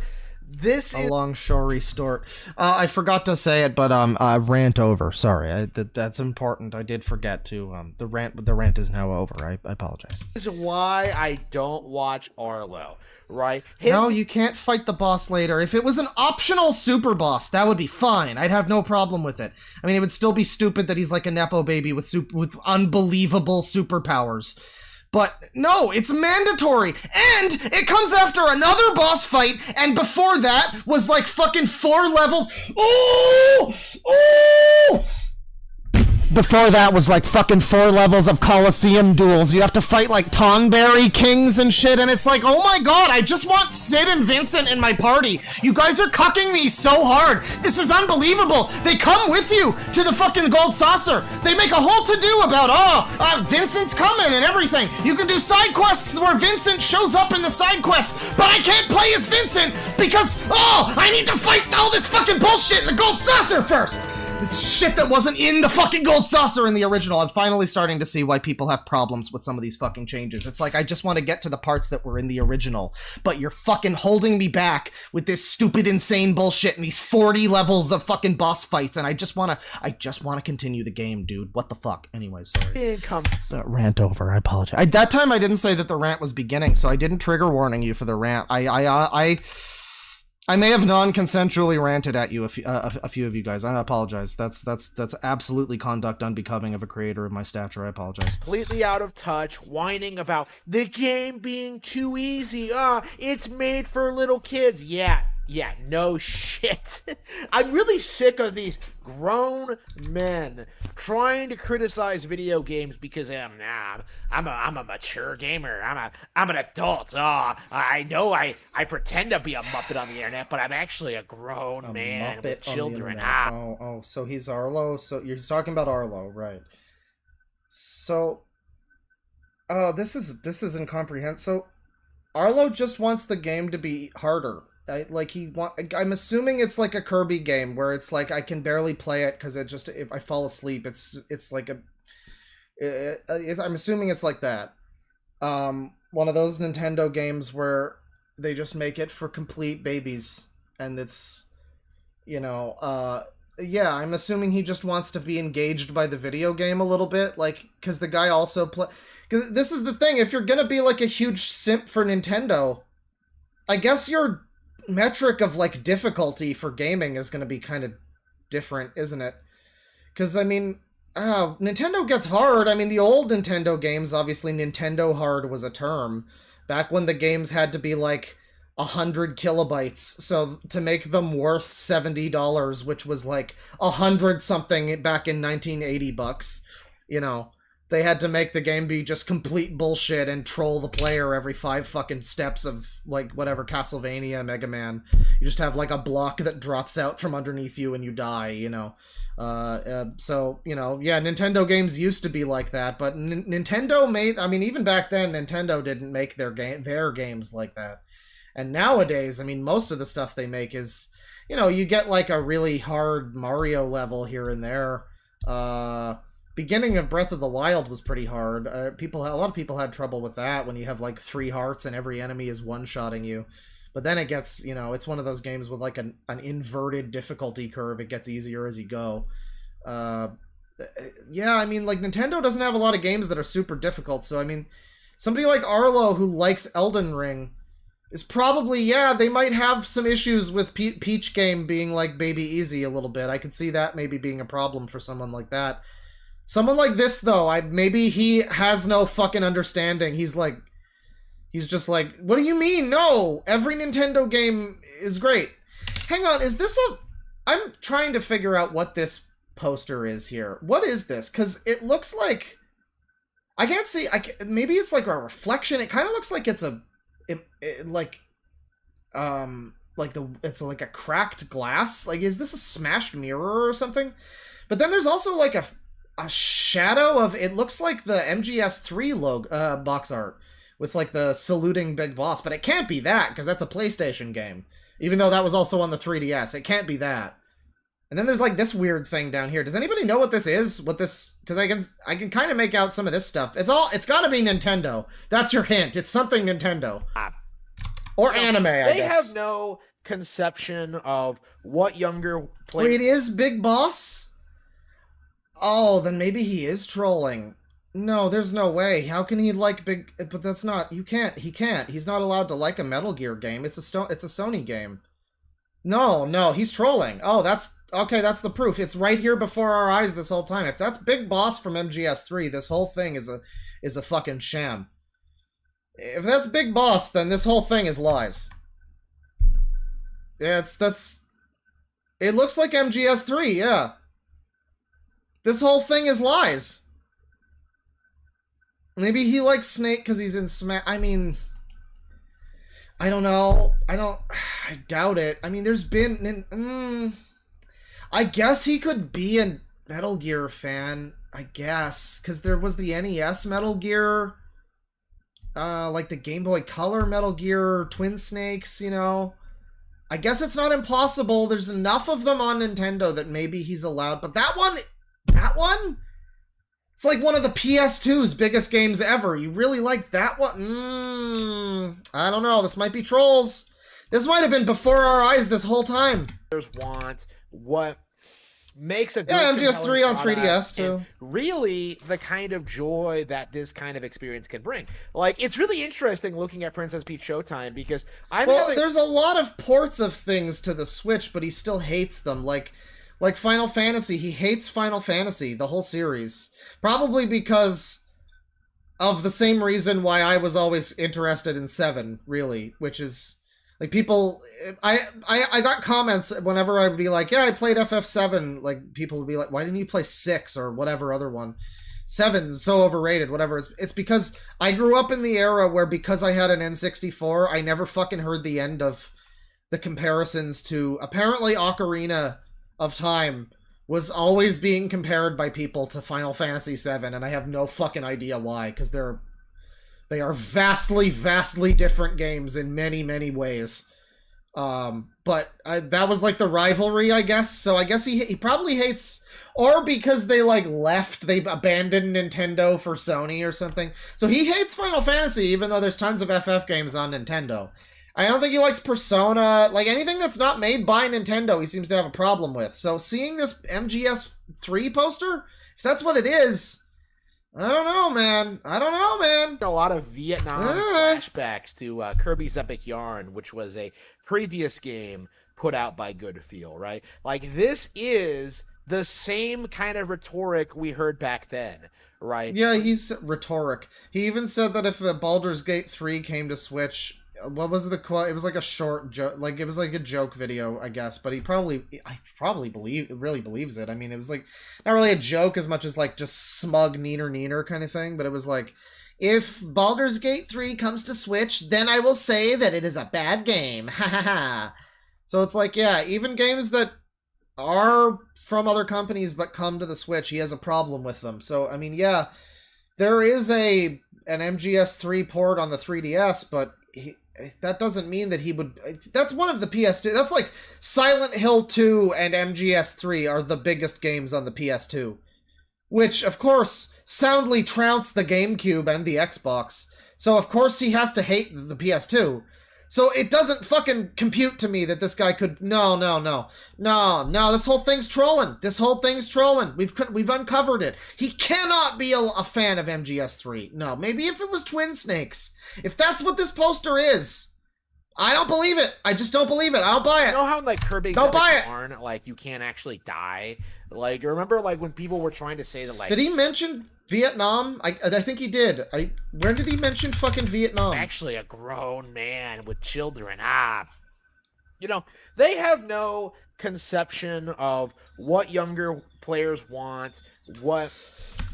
I forgot to say it, but rant over. Sorry, that's important. I did forget to. The rant is now over. I apologize. This is why I don't watch Arlo. Right? No, you can't fight the boss later. If it was an optional super boss, that would be fine. I'd have no problem with it. I mean, it would still be stupid that he's like a Nepo baby with unbelievable superpowers. But no, it's mandatory. And it comes after another boss fight, and before that was like fucking 4 levels. Ooh! Ooh! Before that was like fucking 4 levels of Colosseum duels. You have to fight like Tonberry kings and shit, and it's like, oh my god, I just want Sid and Vincent in my party. You guys are cucking me so hard. This is unbelievable. They come with you to the fucking gold saucer. They make a whole to-do about, Vincent's coming and everything. You can do side quests where Vincent shows up in the side quest, but I can't play as Vincent because, I need to fight all this fucking bullshit in the gold saucer first. This shit that wasn't in the fucking gold saucer in the original. I'm finally starting to see why people have problems with some of these fucking changes. It's like, I just want to get to the parts that were in the original, but you're fucking holding me back with this stupid, insane bullshit and these 40 levels of fucking boss fights, and I just want to continue the game, dude. What the fuck? Anyway, sorry. So, rant over. I apologize. That time I didn't say that the rant was beginning, so I didn't trigger warning you for the rant. I may have non-consensually ranted at you, a few of you guys. I apologize. That's absolutely conduct unbecoming of a creator of my stature. I apologize. Completely out of touch, whining about the game being too easy. It's made for little kids. Yeah, no shit. I'm really sick of these grown men trying to criticize video games because I'm a mature gamer. I'm an adult. I know I pretend to be a Muppet on the internet, but I'm actually a grown man with children. So he's Arlo. So you're talking about Arlo, right? So, this is incomprehensible. So, Arlo just wants the game to be harder. I'm assuming it's like a Kirby game where it's like I can barely play it because if I fall asleep, it's like I'm assuming it's like that. One of those Nintendo games where they just make it for complete babies, and it's, I'm assuming he just wants to be engaged by the video game a little bit, like, because the guy also because this is the thing, if you're gonna be like a huge simp for Nintendo, I guess your metric of like difficulty for gaming is going to be kind of different, isn't it? Because I mean, Nintendo gets hard. I mean, the old Nintendo games, obviously Nintendo hard was a term back when the games had to be like 100 kilobytes, so to make them worth $70, which was like 100 something back in 1980 bucks, they had to make the game be just complete bullshit and troll the player every 5 fucking steps of, like, whatever, Castlevania, Mega Man. You just have, like, a block that drops out from underneath you and you die, Nintendo games used to be like that, but Nintendo made... I mean, even back then, Nintendo didn't make their games like that. And nowadays, I memean, most of the stuff they make is... you get, like, a really hard Mario level here and there. Beginning of Breath of the Wild was pretty hard. A lot of people had trouble with that when you have like 3 hearts and every enemy is one-shotting you. But then it gets, it's one of those games with like an inverted difficulty curve. It gets easier as you go. I mean, like Nintendo doesn't have a lot of games that are super difficult. So I mean, somebody like Arlo who likes Elden Ring is probably, yeah, they might have some issues with Peach game being like Baby Easy a little bit. I could see that maybe being a problem for someone like that. Someone like this, though, maybe he has no fucking understanding. He's just like, what do you mean? No, every Nintendo game is great. Hang on, is this a... I'm trying to figure out what this poster is here. What is this? Because it looks like... I can't see... maybe it's like a reflection. It kind of looks like it's a... it's like a cracked glass. Like, is this a smashed mirror or something? But then there's also like a shadow of... It looks like the MGS3 logo, box art with like the saluting Big Boss. But it can't be that, because that's a PlayStation game. Even though that was also on the 3DS. It can't be that. And then there's like this weird thing down here. Does anybody know what this is? What this... Because I can kind of make out some of this stuff. It's gotta be Nintendo. That's your hint. It's something Nintendo. Or anime, I guess. They have no conception of what younger players... Wait, it is Big Boss? Oh, then maybe he is trolling. No, there's no way. How can he like Big... But that's not... You can't. He can't. He's not allowed to like a Metal Gear game. It's a Sony game. No, he's trolling. Oh, that's... Okay, that's the proof. It's right here before our eyes this whole time. If that's Big Boss from MGS3, this whole thing is a fucking sham. If that's Big Boss, then this whole thing is lies. Yeah, that's... It looks like MGS3, yeah. This whole thing is lies. Maybe he likes Snake because he's in Smash... I mean... I don't know. I doubt it. I mean, there's been... I guess he could be a Metal Gear fan. I guess. Because there was the NES Metal Gear... like the Game Boy Color Metal Gear Twin Snakes, you know. I guess it's not impossible. There's enough of them on Nintendo that maybe he's allowed. But that one? It's like one of the PS2's biggest games ever. You really like that one? I don't know. This might be trolls. This might have been before our eyes this whole time. Want what makes a good MGS3 on 3DS too. Really the kind of joy that this kind of experience can bring. Like, it's really interesting looking at Princess Peach Showtime because there's a lot of ports of things to the Switch, but he still hates them. Like Final Fantasy, he hates Final Fantasy, the whole series. Probably because of the same reason why I was always interested in 7, really, which is... Like, people, I got comments whenever I would be like, yeah, I played FF7, like, people would be like, why didn't you play 6 or whatever other one? 7's so overrated, whatever. It's because I grew up in the era where, because I had an N64, I never fucking heard the end of the comparisons to, apparently Ocarina of Time was always being compared by people to Final Fantasy VII, and I have no fucking idea why, because they are vastly, vastly different games in many, many ways. But that was like the rivalry, I guess. So I guess he probably hates... Or because they they abandoned Nintendo for Sony or something. So he hates Final Fantasy, even though there's tons of FF games on Nintendo. I don't think he likes Persona. Like, anything that's not made by Nintendo, he seems to have a problem with. So seeing this MGS3 poster, if that's what it is... I don't know, man. A lot of Vietnam flashbacks to Kirby's Epic Yarn, which was a previous game put out by Good Feel, right? Like, this is the same kind of rhetoric we heard back then, right? Yeah, he's rhetoric. He even said that if Baldur's Gate 3 came to Switch... What was the quote? It was like a short joke, like it was like a joke video, I guess. But I really believes it. I mean, it was like not really a joke as much as like just smug neener kind of thing. But it was like, if Baldur's Gate 3 comes to Switch, then I will say that it is a bad game. Ha ha ha. So it's like, yeah, even games that are from other companies but come to the Switch, he has a problem with them. So I mean, yeah, there is an MGS3 port on the 3DS, but that doesn't mean that he would... That's one of the PS2... That's like Silent Hill 2 and MGS3 are the biggest games on the PS2. Which, of course, soundly trounced the GameCube and the Xbox. So, of course, he has to hate the PS2. So it doesn't fucking compute to me that this guy could. No. This whole thing's trolling. We've uncovered it. He cannot be a fan of MGS3. No, maybe if it was Twin Snakes. If that's what this poster is. I don't believe it. I just don't believe it. I'll buy it. You know how like Kirby's don't buy it. Yarn, like you can't actually die. Like remember, like when people were trying to say that, like did he mention Vietnam? I think he did. Where did he mention fucking Vietnam? Actually, a grown man with children. You know, they have no conception of what younger players want,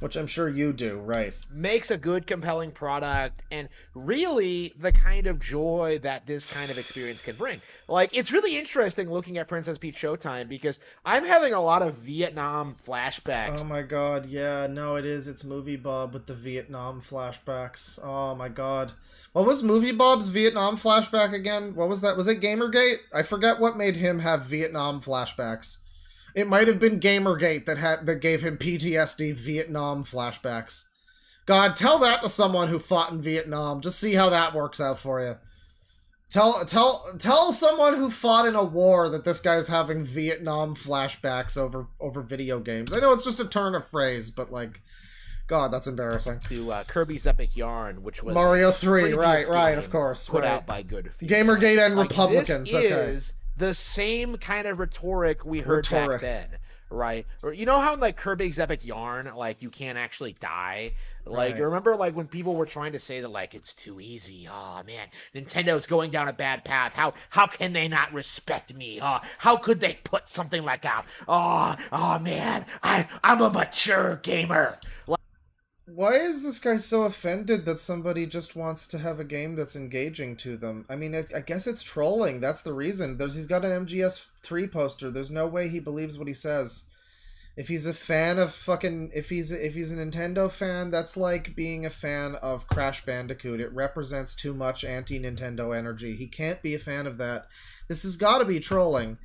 which I'm sure you do, right? Makes a good, compelling product, and really the kind of joy that this kind of experience can bring. Like, it's really interesting looking at Princess Peach Showtime because I'm having a lot of Vietnam flashbacks. Oh my god, yeah, no, it is. It's Movie Bob with the Vietnam flashbacks. Oh my god. What was Movie Bob's Vietnam flashback again? What was that? Was it Gamergate? I forget what made him have Vietnam flashbacks. It might have been Gamergate that gave him PTSD Vietnam flashbacks. God, tell that to someone who fought in Vietnam. Just see how that works out for you. Tell someone who fought in a war that this guy's having Vietnam flashbacks over video games. I know it's just a turn of phrase, but like, God, that's embarrassing. To Kirby's Epic Yarn, which was Mario 3, right, of course, put right. out by Good Feet. Gamergate and Republicans. This okay. is the same kind of rhetoric we heard back then, right? Or you know how in like Kirby's Epic Yarn, like you can't actually die. Like right. Remember, like when people were trying to say that like it's too easy. Oh man, Nintendo's going down a bad path. How can they not respect me? How could they put something like out? Oh man, I'm a mature gamer. Why is this guy so offended that somebody just wants to have a game that's engaging to them? I mean, I guess it's trolling. That's the reason. He's got an MGS3 poster. There's no way he believes what he says. If he's a fan of fucking... If he's a Nintendo fan, that's like being a fan of Crash Bandicoot. It represents too much anti-Nintendo energy. He can't be a fan of that. This has got to be trolling.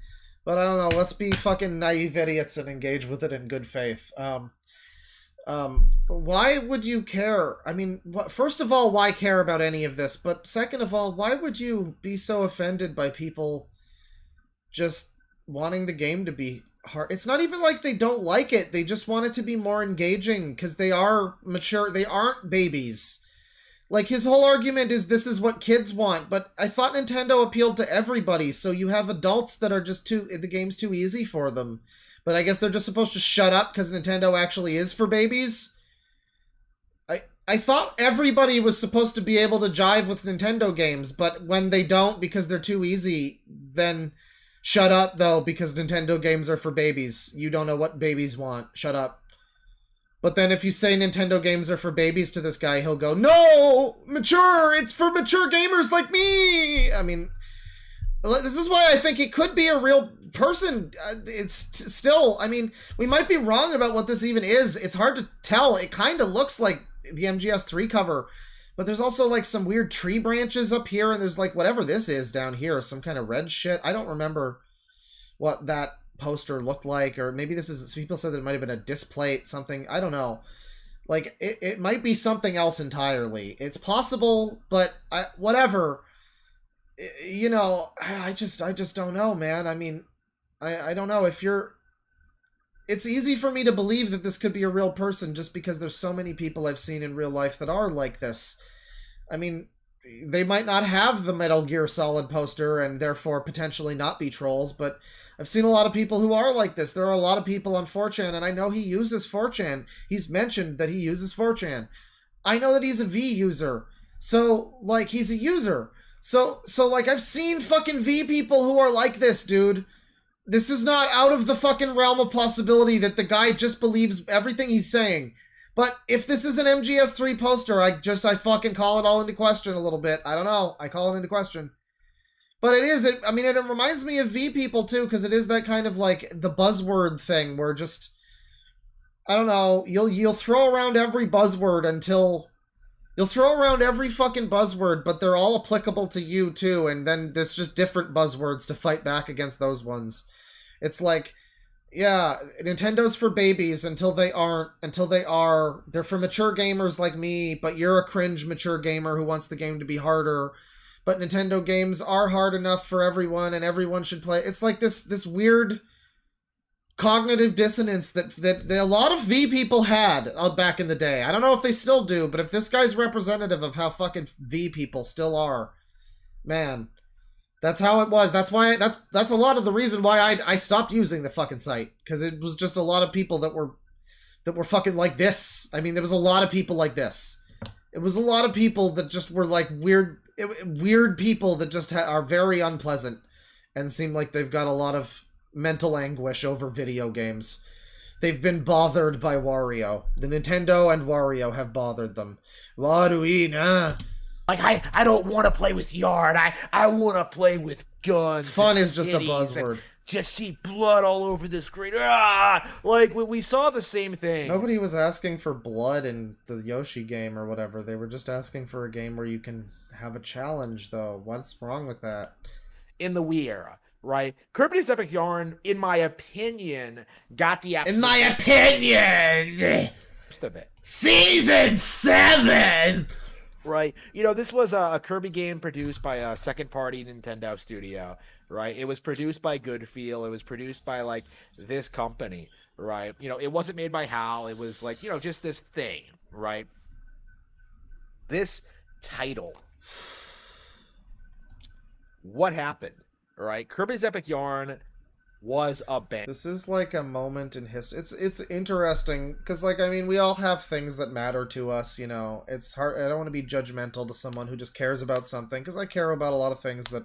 But I don't know. Let's be fucking naive idiots and engage with it in good faith. Why would you care? I mean, first of all, why care about any of this? But second of all, why would you be so offended by people just wanting the game to be hard? It's not even like they don't like it. They just want it to be more engaging because they are mature. They aren't babies. Like, his whole argument is this is what kids want, but I thought Nintendo appealed to everybody, so you have adults that are just the game's too easy for them. But I guess they're just supposed to shut up because Nintendo actually is for babies? I thought everybody was supposed to be able to jive with Nintendo games, but when they don't because they're too easy, then shut up, though, because Nintendo games are for babies. You don't know what babies want. Shut up. But then if you say Nintendo games are for babies to this guy, he'll go, no! Mature! It's for mature gamers like me! I mean... This is why I think it could be a real person. It's still, I mean, we might be wrong about what this even is. It's hard to tell. It kind of looks like the MGS3 cover, but there's also like some weird tree branches up here, and there's like whatever this is down here, some kind of red shit. I don't remember what that poster looked like, or maybe this is, people said that it might have been a displate, something. I don't know. Like, it might be something else entirely. It's possible, but whatever. You know, I just don't know, man. I mean, I don't know if you're... It's easy for me to believe that this could be a real person just because there's so many people I've seen in real life that are like this. I mean, they might not have the Metal Gear Solid poster and therefore potentially not be trolls, but I've seen a lot of people who are like this. There are a lot of people on 4chan, and I know he uses 4chan. He's mentioned that he uses 4chan. I know that he's a V user. So, like, he's a user. So, like, I've seen fucking V people who are like this, dude. This is not out of the fucking realm of possibility that the guy just believes everything he's saying. But if this is an MGS3 poster, I fucking call it all into question a little bit. I don't know. I call it into question. But it reminds me of V people, too, because it is that kind of, like, the buzzword thing where just, I don't know, you'll throw around every buzzword until... You'll throw around every fucking buzzword, but they're all applicable to you, too, and then there's just different buzzwords to fight back against those ones. It's like, yeah, Nintendo's for babies until they aren't, until they are. They're for mature gamers like me, but you're a cringe mature gamer who wants the game to be harder. but Nintendo games are hard enough for everyone and everyone should play. It's like this weird cognitive dissonance that a lot of V people had back in the day. I don't know if they still do, but if this guy's representative of how fucking V people still are, man, that's how it was. That's why that's a lot of the reason why I stopped using the fucking site, because it was just a lot of people that were fucking like this. I mean, there was a lot of people like this. It was a lot of people that just were like weird people that just are very unpleasant and seem like they've got a lot of mental anguish over video games. They've been bothered by Wario. The Nintendo and Wario have bothered them. Waruina. Like, I don't want to play with yard. I want to play with guns. Fun is just a buzzword. Just see blood all over the screen. Ah! Like, we saw the same thing. Nobody was asking for blood in the Yoshi game or whatever. They were just asking for a game where you can have a challenge, though. What's wrong with that? In the Wii era, right? Kirby's Epic Yarn, in my opinion, got the absolute... In my opinion! ...of it. Season 7! Right. You know, this was a Kirby game produced by a second-party Nintendo studio, right? It was produced by Goodfeel. It was produced by, like, this company, right? You know, it wasn't made by HAL. It was, like, you know, just this thing, right? This title. What happened, right? Kirby's Epic Yarn was a bang. This is like a moment in history. It's interesting because, like, I mean, we all have things that matter to us, you know. It's hard. I don't want to be judgmental to someone who just cares about something, because I care about a lot of things that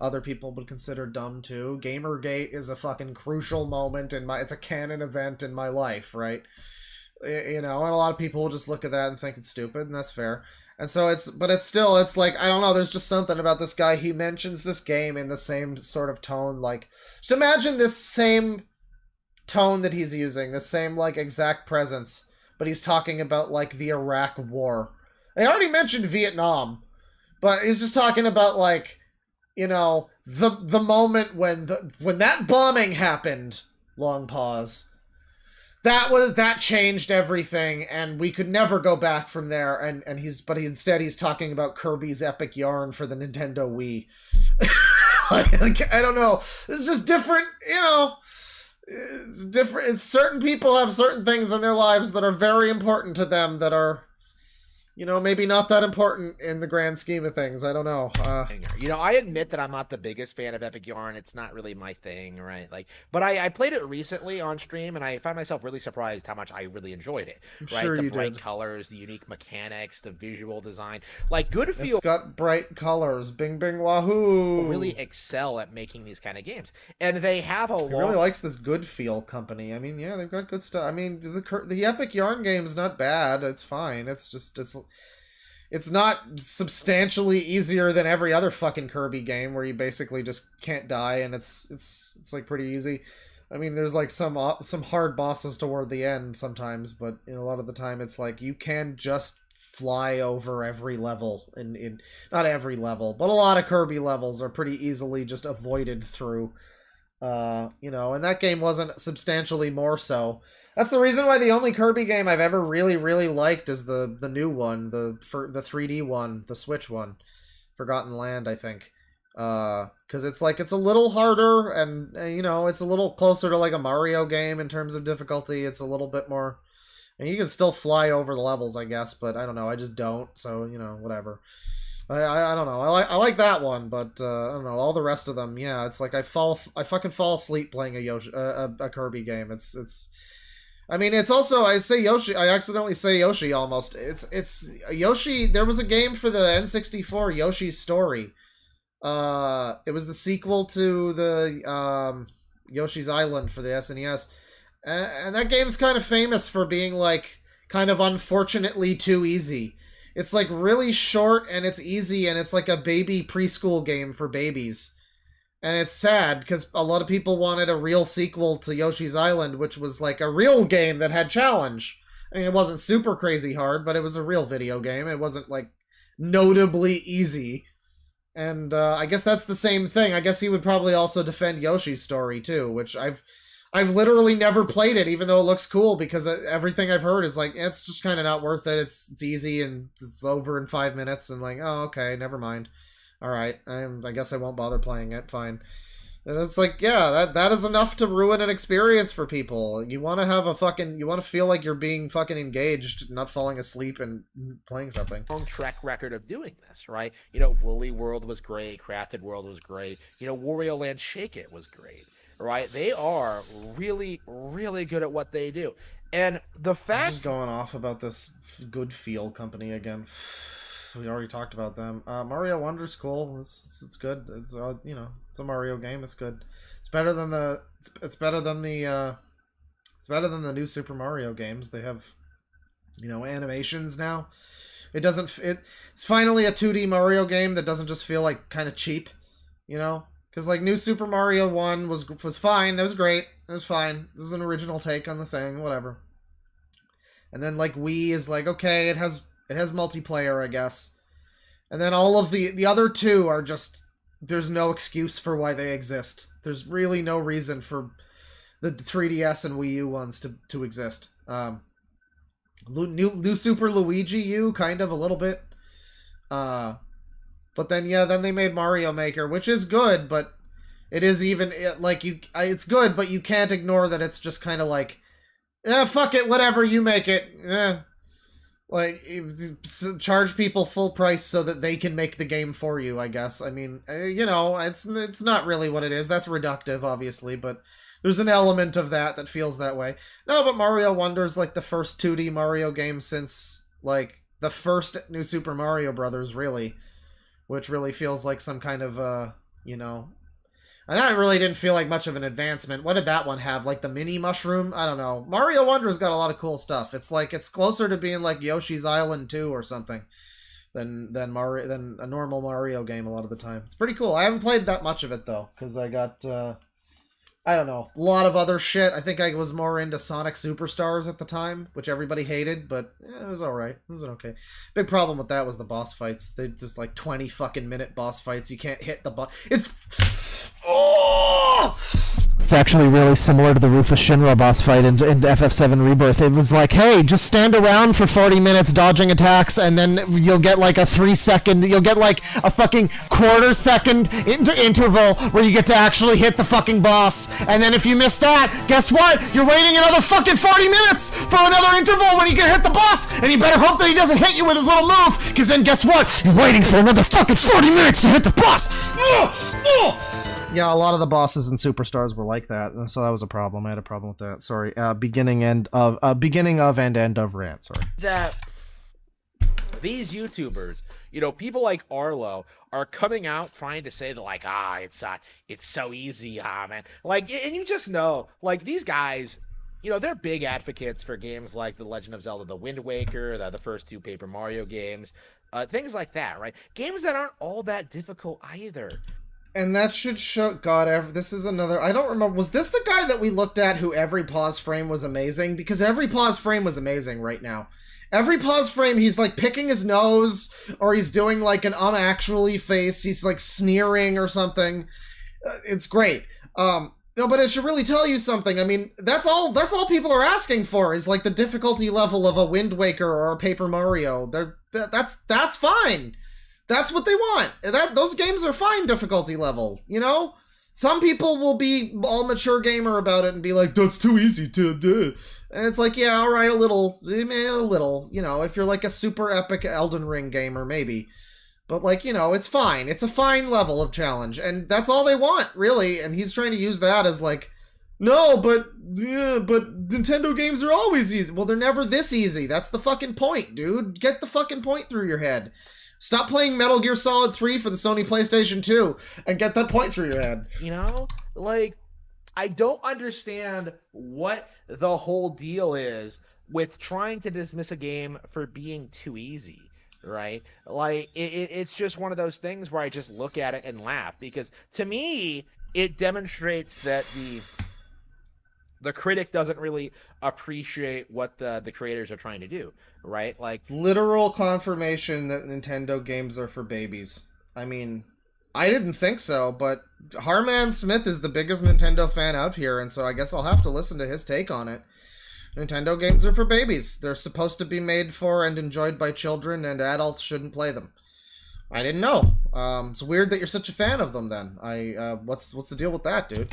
other people would consider dumb too. Gamergate is a fucking crucial moment in my... It's a canon event in my life, right? You know, and a lot of people will just look at that and think it's stupid, and that's fair. And so it's like, I don't know, there's just something about this guy. He mentions this game in the same sort of tone, like, just imagine this same tone that he's using, the same, like, exact presence, but he's talking about, like, the Iraq War. I already mentioned Vietnam, but he's just talking about, like, you know, the moment when that bombing happened, long pause. That changed everything, and we could never go back from there. And instead he's talking about Kirby's Epic Yarn for the Nintendo Wii. Like, I don't know. It's just different, you know. It's different. It's certain people have certain things in their lives that are very important to them that are, you know, maybe not that important in the grand scheme of things. I don't know. You know, I admit that I'm not the biggest fan of Epic Yarn. It's not really my thing, right? Like, but I played it recently on stream, and I found myself really surprised how much I really enjoyed it. Right? Sure, the you bright did. colors, the unique mechanics, the visual design. Like, Goodfeel... It's got bright colors. Bing, bing, wahoo! ...really excel at making these kind of games. And they have a He really likes this Goodfeel company. I mean, yeah, they've got good stuff. I mean, the Epic Yarn game is not bad. It's fine. It's just... It's not substantially easier than every other fucking Kirby game where you basically just can't die, and it's like pretty easy. I mean, there's like some hard bosses toward the end sometimes, but a lot of the time it's like you can just fly over every level in not every level, but a lot of Kirby levels are pretty easily just avoided through. You know, and that game wasn't substantially more so. That's the reason why the only Kirby game I've ever really, really liked is the new one, the 3D one, the Switch one, Forgotten Land, I think. Because it's like, it's a little harder, and, you know, it's a little closer to like a Mario game in terms of difficulty. It's a little bit more, and you can still fly over the levels, I guess, but I don't know, I just don't, so, you know, whatever. I don't know. I like that one, but I don't know. All the rest of them, yeah, it's like I fucking fall asleep playing a Kirby game. It's. I mean, it's also, I say Yoshi. I accidentally say Yoshi almost. It's Yoshi. There was a game for the N64, Yoshi's Story. It was the sequel to the Yoshi's Island for the SNES, and that game's kind of famous for being like kind of unfortunately too easy. It's like really short and it's easy and it's like a baby preschool game for babies. And it's sad because a lot of people wanted a real sequel to Yoshi's Island, which was like a real game that had challenge. I mean, it wasn't super crazy hard, but it was a real video game. It wasn't like notably easy. And I guess that's the same thing. I guess he would probably also defend Yoshi's Story too, which I've literally never played it, even though it looks cool, because everything I've heard is like, it's just kind of not worth it. It's easy and it's over in 5 minutes, and like, oh, okay, never mind. All right, I guess I won't bother playing it. Fine. And it's like, yeah, that is enough to ruin an experience for people. You want to have you want to feel like you're being fucking engaged, not falling asleep and playing something. Long track record of doing this, right? You know, Woolly World was great, Crafted World was great, you know, Wario Land Shake It was great, right? They are really, really good at what they do. And the fact... Just going off about this Good Feel company again. We already talked about them. Mario Wonder's cool. It's good. It's you know, it's a Mario game. It's good. It's better than the it's better than the new Super Mario games. They have, you know, animations now. It's finally a 2D Mario game that doesn't just feel like kind of cheap, you know? Because like New Super Mario 1 was fine. It was great. It was fine. This was an original take on the thing. Whatever. And then like Wii is like, okay, it has multiplayer, I guess. And then all of the other two are just... There's no excuse for why they exist. There's really no reason for the 3DS and Wii U ones to exist. New Super Luigi U, kind of, a little bit. But then, yeah, then they made Mario Maker, which is good, but it is even... It's good, but you can't ignore that it's just kind of like... fuck it, whatever, you make it. Like, charge people full price so that they can make the game for you, I guess. I mean, you know, it's not really what it is. That's reductive, obviously, but there's an element of that feels that way. No, but Mario Wonder's like the first 2D Mario game since, like, the first New Super Mario Brothers, really. Which really feels like some kind of, you know... And that really didn't feel like much of an advancement. What did that one have? Like the mini mushroom? I don't know. Mario Wonder's got a lot of cool stuff. It's like, it's closer to being like Yoshi's Island 2 or something than a normal Mario game a lot of the time. It's pretty cool. I haven't played that much of it though, because I got I don't know, a lot of other shit. I think I was more into Sonic Superstars at the time, which everybody hated, but yeah, it was alright. It was okay. Big problem with that was the boss fights. They just like 20 fucking minute boss fights. You can't hit the boss. It's... Oh! It's actually really similar to the Rufus Shinra boss fight in FF7 Rebirth. It was like, hey, just stand around for 40 minutes dodging attacks, and then you'll get like a 3-second, you'll get like a fucking quarter-second interval where you get to actually hit the fucking boss. And then if you miss that, guess what? You're waiting another fucking 40 minutes for another interval when you can hit the boss, and you better hope that he doesn't hit you with his little move, because then guess what? You're waiting for another fucking 40 minutes to hit the boss! Yeah, a lot of the bosses in Superstars were like that, so that was a problem. I had a problem with that. Sorry. Beginning of and end of rant. Sorry. That these YouTubers, you know, people like Arlo are coming out trying to say that like, it's so easy, man. Like, and you just know, like, these guys, you know, they're big advocates for games like The Legend of Zelda: The Wind Waker, the first two Paper Mario games, things like that, right? Games that aren't all that difficult either. And that should show... God, this is another... I don't remember... Was this the guy that we looked at who every pause frame was amazing? Because every pause frame was amazing right now. Every pause frame, he's like picking his nose, or he's doing like an actually face. He's like sneering or something. It's great. No, but it should really tell you something. I mean, that's all people are asking for is like the difficulty level of a Wind Waker or a Paper Mario. That's fine. That's what they want. Those games are fine difficulty level, you know? Some people will be all mature gamer about it and be like, that's too easy to do. And it's like, yeah, alright, a little, you know, if you're like a super epic Elden Ring gamer, maybe. But like, you know, it's fine. It's a fine level of challenge. And that's all they want, really. And he's trying to use that as like, no, but Nintendo games are always easy. Well, they're never this easy. That's the fucking point, dude. Get the fucking point through your head. Stop playing Metal Gear Solid 3 for the Sony PlayStation 2 and get that point through your head. You know? Like, I don't understand what the whole deal is with trying to dismiss a game for being too easy, right? Like, it's just one of those things where I just look at it and laugh, because to me, it demonstrates that the critic doesn't really appreciate what the creators are trying to do, right? Like, literal confirmation that Nintendo games are for babies. I mean, I didn't think so, but Harman Smith is the biggest Nintendo fan out here, and so I guess I'll have to listen to his take on it. Nintendo games are for babies. They're supposed to be made for and enjoyed by children, and adults shouldn't play them. I didn't know. It's weird that you're such a fan of them. Then what's the deal with that, dude?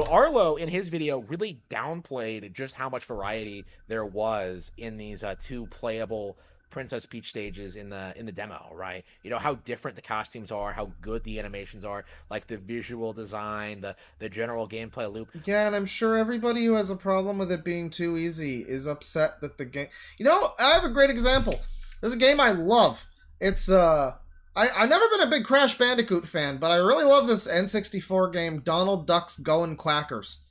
Arlo in his video really downplayed just how much variety there was in these two playable Princess Peach stages in the demo, right? How different the costumes are, how good the animations are, like the visual design, the general gameplay loop. Yeah, and I'm sure everybody who has a problem with it being too easy is upset that the game. I have a great example. There's a game I love. It's I've never been a big Crash Bandicoot fan, but I really love this N64 game, Donald Duck's Goin' Quackers.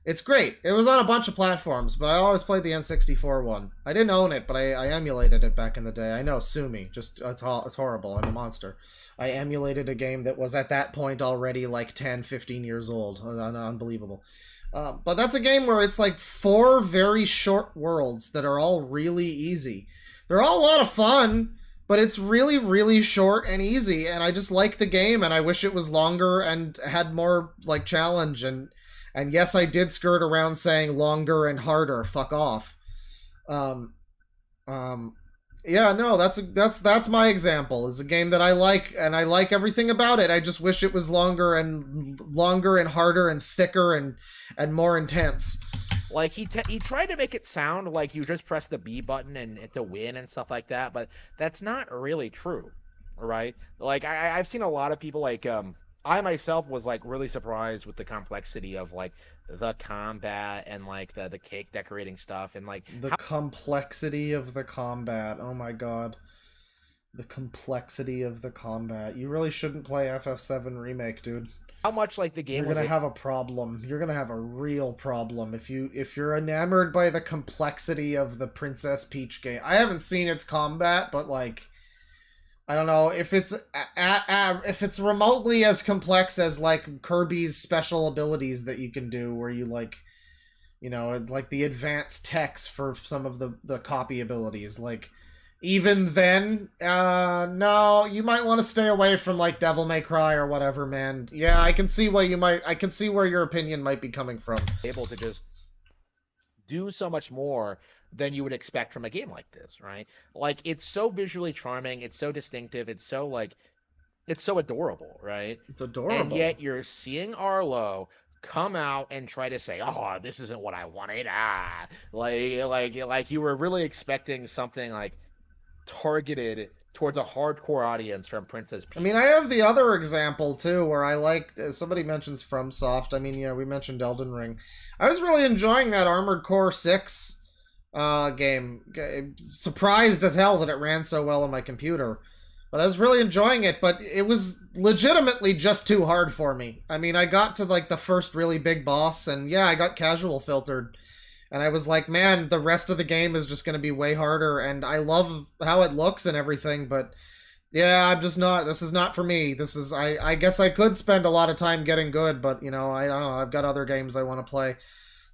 It's great. It was on a bunch of platforms, but I always played the N64 one. I didn't own it, but I emulated it back in the day. I know, sue me. Just, it's horrible. I'm a monster. I emulated a game that was at that point already like 10, 15 years old. Unbelievable. But that's a game where it's like 4 very short worlds that are all really easy. They're all a lot of fun, but it's really, really short and easy, and I just like the game, and I wish it was longer and had more, like, challenge, and yes, I did skirt around saying longer and harder, fuck off. Yeah, no, that's my example, is a game that I like, and I like everything about it. I just wish it was longer and harder and thicker and more intense. Like, he tried to make it sound like you just press the B button and to win and stuff like that, but that's not really true, right? Like, I've seen a lot of people, like, I myself was, like, really surprised with the complexity of, like, the combat and, like, the cake decorating stuff and, like... The complexity of the combat, oh my god. The complexity of the combat. You really shouldn't play FF7 Remake, dude. How much, like, the game You're gonna have a problem. You're gonna have a real problem if you're enamored by the complexity of the Princess Peach game. I haven't seen its combat, but, like, I don't know if it's remotely as complex as, like, Kirby's special abilities that you can do, where you, like, like the advanced text for some of the copy abilities, like. Even then, no, you might want to stay away from, like, Devil May Cry or whatever, man. Yeah, I can see where your opinion might be coming from. Able to just do so much more than you would expect from a game like this, right? Like, it's so visually charming, it's so distinctive, it's so, like, it's so adorable, right? It's adorable. And yet you're seeing Arlo come out and try to say, oh, this isn't what I wanted, like you were really expecting something, like, targeted towards a hardcore audience from Princess Peach. I mean, I have the other example too, where I like, somebody mentions FromSoft. I mean, yeah, we mentioned Elden Ring. I was really enjoying that Armored Core 6 game. Surprised as hell that it ran so well on my computer. But I was really enjoying it, but it was legitimately just too hard for me. I mean, I got to, like, the first really big boss, and yeah, I got casual filtered. And I was like, man, the rest of the game is just going to be way harder, and I love how it looks and everything, but yeah, I'm just not, this is not for me. I guess I could spend a lot of time getting good, but, I don't know, I've got other games I want to play.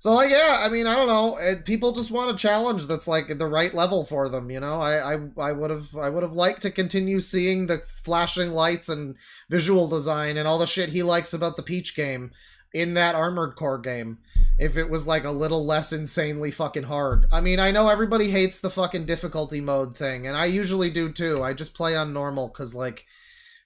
So, like, yeah, I mean, I don't know, people just want a challenge that's, like, the right level for them, I would have liked to continue seeing the flashing lights and visual design and all the shit he likes about the Peach game in that Armored Core game, if it was, like, a little less insanely fucking hard. I mean, I know everybody hates the fucking difficulty mode thing, and I usually do too. I just play on normal, because, like,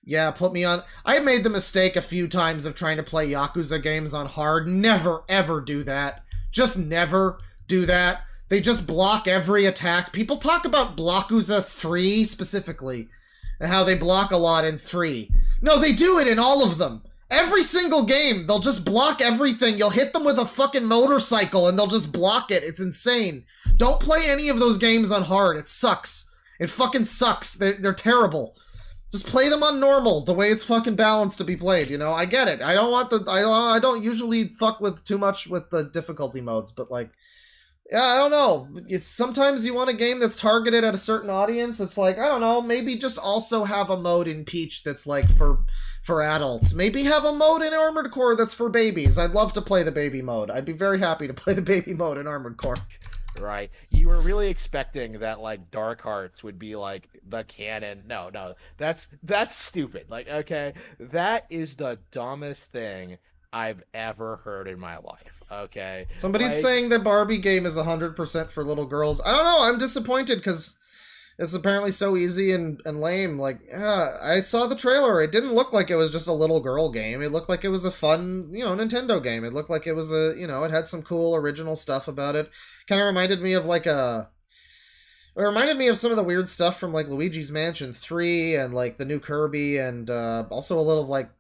yeah, put me on... I made the mistake a few times of trying to play Yakuza games on hard. Never, ever do that. Just never do that. They just block every attack. People talk about Blockuza 3 specifically, and how they block a lot in 3. No, they do it in all of them. Every single game, they'll just block everything. You'll hit them with a fucking motorcycle and they'll just block it. It's insane. Don't play any of those games on hard. It sucks. It fucking sucks. They're terrible. Just play them on normal, the way it's fucking balanced to be played, I get it. I don't usually fuck with too much with the difficulty modes, but, like, yeah, I don't know. Sometimes you want a game that's targeted at a certain audience. It's like, I don't know, maybe just also have a mode in Peach that's, like, for adults. Maybe have a mode in Armored Core that's for babies. I'd love to play the baby mode. I'd be very happy to play the baby mode in Armored Core. Right. You were really expecting that, like, Dark Hearts would be, like, the canon. No, that's stupid. Like, okay, that is the dumbest thing I've ever heard in my life. Okay. Somebody's saying the Barbie game is 100% for little girls. I don't know. I'm disappointed because It's apparently so easy and lame. Like, yeah, I saw the trailer. It didn't look like it was just a little girl game. It looked like it was a fun, Nintendo game. It looked like it was it had some cool original stuff about it. Kind of reminded me of it reminded me of some of the weird stuff from like Luigi's Mansion 3 and like the new Kirby and also a little like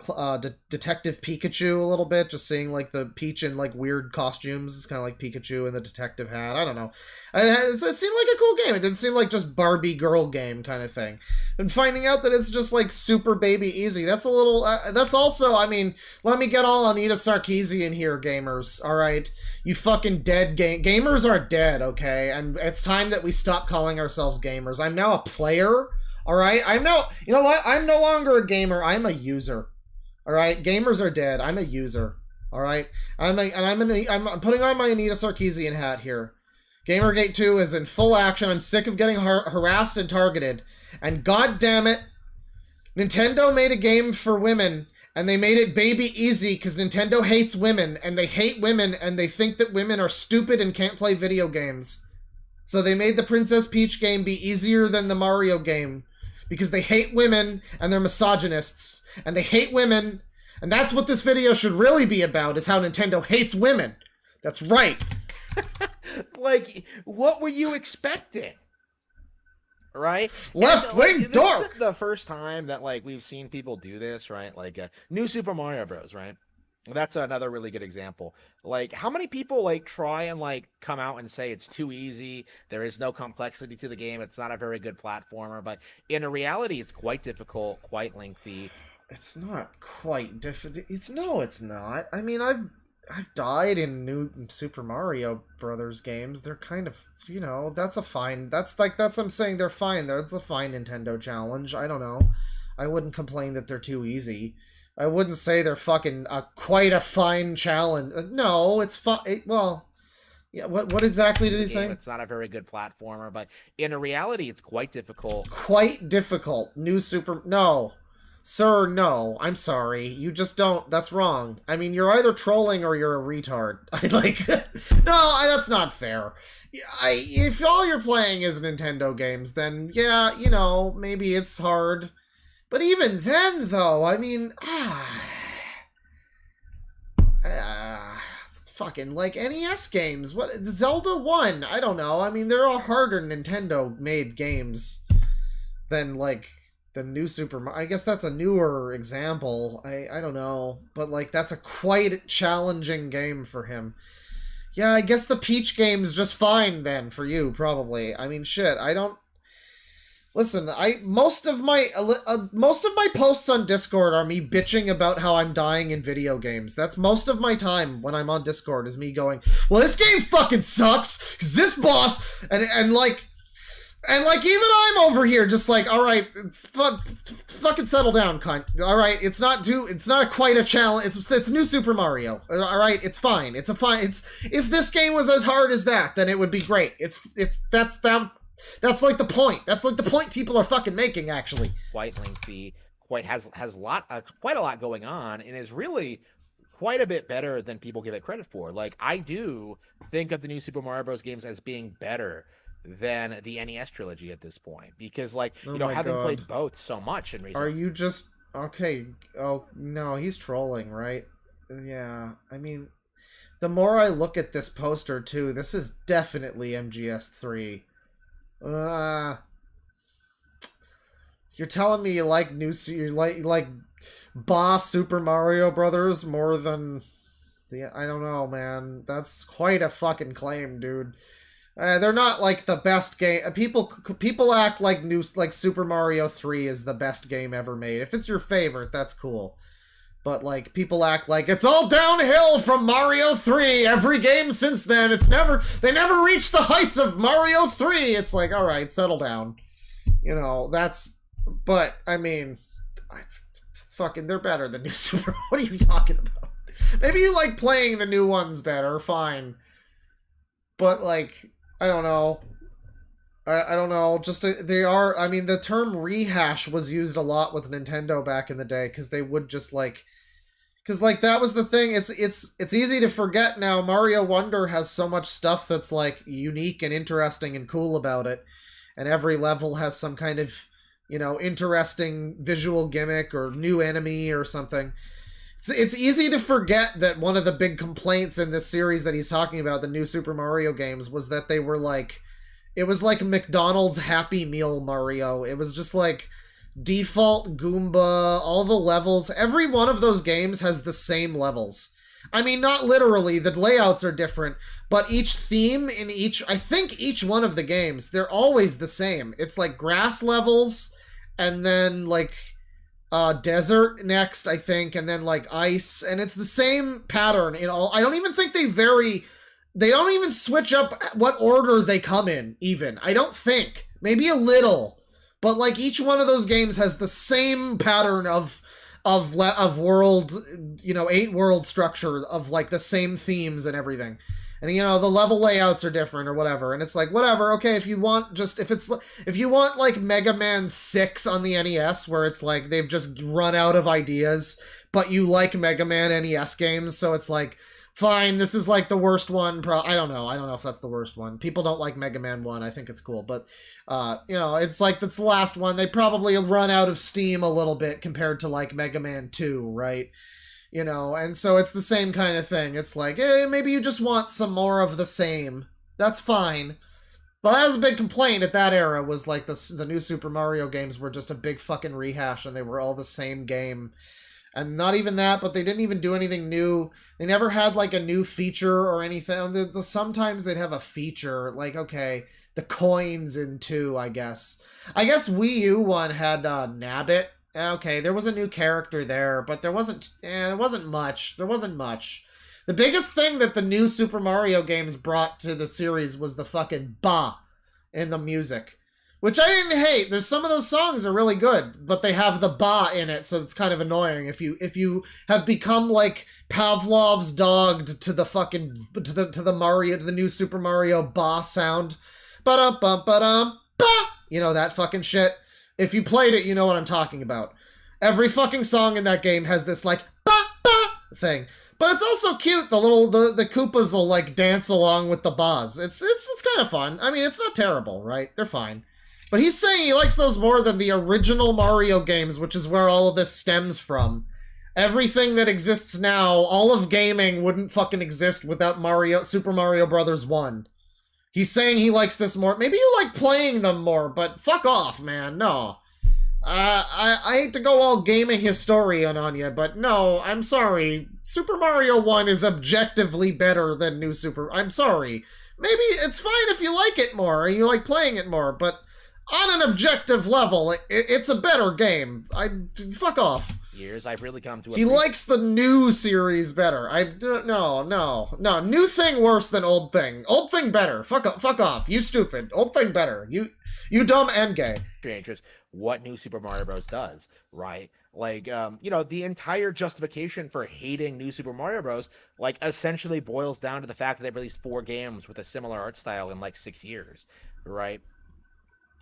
Detective Pikachu a little bit, just seeing like the Peach in like weird costumes. It's kind of like Pikachu in the detective hat. I don't know. It seemed like a cool game. It didn't seem like just Barbie girl game kind of thing. And finding out that it's just like super baby easy, that's a little, that's also, I mean, let me get all Anita Sarkeesian here, gamers, alright? You fucking dead gamers are dead, okay? And it's time that we stop calling ourselves gamers. I'm now a player, alright? You know what? I'm no longer a gamer, I'm a user. Alright? Gamers are dead, I'm a user. Alright? I'm putting on my Anita Sarkeesian hat here. Gamergate 2 is in full action. I'm sick of getting harassed and targeted. And god damn it, Nintendo made a game for women, and they made it baby easy because Nintendo hates women, and they hate women, and they think that women are stupid and can't play video games. So they made the Princess Peach game be easier than the Mario game, because they hate women, and they're misogynists, and they hate women, and that's what this video should really be about, is how Nintendo hates women. That's right. Like, what were you expecting? Right? Left-wing dork! This isn't the first time that, like, we've seen people do this, right? Like, New Super Mario Bros., right? That's another really good example. Like, how many people, like, try and, like, come out and say it's too easy, there is no complexity to the game, it's not a very good platformer, but in reality, it's quite difficult, quite lengthy. It's not quite difficult. It's not. I mean, I've died in new Super Mario Brothers games. They're kind of, that's I'm saying they're fine. That's a fine Nintendo challenge. I don't know. I wouldn't complain that they're too easy. I wouldn't say they're fucking quite a fine challenge. No, it's fine. Well, yeah, what exactly did he say? It's not a very good platformer, but in reality, it's quite difficult. Quite difficult. No. Sir, no. I'm sorry. You just don't. That's wrong. I mean, you're either trolling or you're a retard. No, that's not fair. If all you're playing is Nintendo games, then, yeah, maybe it's hard. But even then, though, I mean, fucking, like, NES games. What? Zelda 1? I don't know. I mean, there are harder Nintendo-made games than, like, the new Super Mario. I guess that's a newer example. I don't know. But, like, that's a quite challenging game for him. Yeah, I guess the Peach game's just fine, then, for you, probably. I mean, shit, I don't... Listen, most of my posts on Discord are me bitching about how I'm dying in video games. That's most of my time when I'm on Discord, is me going, well, this game fucking sucks, because this boss... And, like, even I'm over here just like, alright, fucking settle down, cunt. Alright, it's not quite a challenge. It's new Super Mario. Alright, it's fine. If this game was as hard as that, then it would be great. That's like the point. That's like the point people are fucking making, actually. Quite lengthy, has quite a lot going on, and is really quite a bit better than people give it credit for. Like, I do think of the new Super Mario Bros. Games as being better than the NES trilogy at this point, because, like, having played both so much in recent... Are you just... Okay, oh, no, he's trolling, right? Yeah, I mean, the more I look at this poster, too, this is definitely MGS3. You're telling me you like you like Boss Super Mario Brothers more than... I don't know, man. That's quite a fucking claim, dude. They're not, like, the best game. People act like Super Mario 3 is the best game ever made. If it's your favorite, that's cool. But, like, people act like it's all downhill from Mario 3. Every game since then, they never reached the heights of Mario 3. It's like, alright, settle down. But, I mean, fucking, they're better than new Super. What are you talking about? Maybe you like playing the new ones better, fine. But, like, I don't know. I don't know. They are... I mean, the term rehash was used a lot with Nintendo back in the day, because they would just, like... Because, like, that was the thing. It's easy to forget now. Mario Wonder has so much stuff that's, like, unique and interesting and cool about it. and every level has some kind of, interesting visual gimmick or new enemy or something. It's easy to forget that one of the big complaints in this series that he's talking about, the new Super Mario games, was that they were like, it was like McDonald's Happy Meal Mario. It was just like default Goomba, all the levels. Every one of those games has the same levels. I mean, not literally, the layouts are different, but each theme in I think each one of the games, they're always the same. It's like grass levels, and then like desert next, I think, and then like ice, and it's the same pattern in all. I don't even think they vary. They don't even switch up what order they come in, even. I don't think. Maybe a little. But like each one of those games has the same pattern of world, 8 world structure of like the same themes and everything. And the level layouts are different or whatever. And it's like, whatever, okay, if you want like Mega Man 6 on the NES, where it's like they've just run out of ideas, but you like Mega Man NES games, so it's like, fine, this is like the worst one. I don't know if that's the worst one. People don't like Mega Man 1. I think it's cool. But, it's like that's the last one. They probably run out of steam a little bit compared to like Mega Man 2, right? And so it's the same kind of thing. It's like, hey, maybe you just want some more of the same. That's fine. But that was a big complaint at that era, was like the new Super Mario games were just a big fucking rehash, and they were all the same game. And not even that, but they didn't even do anything new. They never had like a new feature or anything. Sometimes they'd have a feature, like, okay, the coins in 2, I guess. I guess Wii U one had Nabbit. Okay, there was a new character there, but there wasn't much. There wasn't much. The biggest thing that the new Super Mario games brought to the series was the fucking ba in the music. Which I didn't hate. There's some of those songs are really good, but they have the ba in it, so it's kind of annoying. If you have become like Pavlov's dog to the fucking to the new Super Mario ba sound, ba-dum-bum-ba-dum, ba, that fucking shit. If you played it, you know what I'm talking about. Every fucking song in that game has this like ba ba thing. But it's also cute. The Koopas will like dance along with the bas. It's kind of fun. I mean, it's not terrible, right? They're fine. But he's saying he likes those more than the original Mario games, which is where all of this stems from. Everything that exists now, all of gaming wouldn't fucking exist without Super Mario Brothers 1. He's saying he likes this more. Maybe you like playing them more, but fuck off, man. No. I hate to go all gaming historian on you, but no, I'm sorry. Super Mario 1 is objectively better than New Super... I'm sorry. Maybe it's fine if you like it more, or you like playing it more, but on an objective level, it's a better game. Fuck off. Years, I've really come to... He likes the new series better. No. New thing worse than old thing. Old thing better. Fuck off. You stupid. Old thing better. You dumb and gay. Just what New Super Mario Bros. Does, right? Like, the entire justification for hating New Super Mario Bros. Like, essentially boils down to the fact that they've released 4 games with a similar art style in, like, 6 years, right?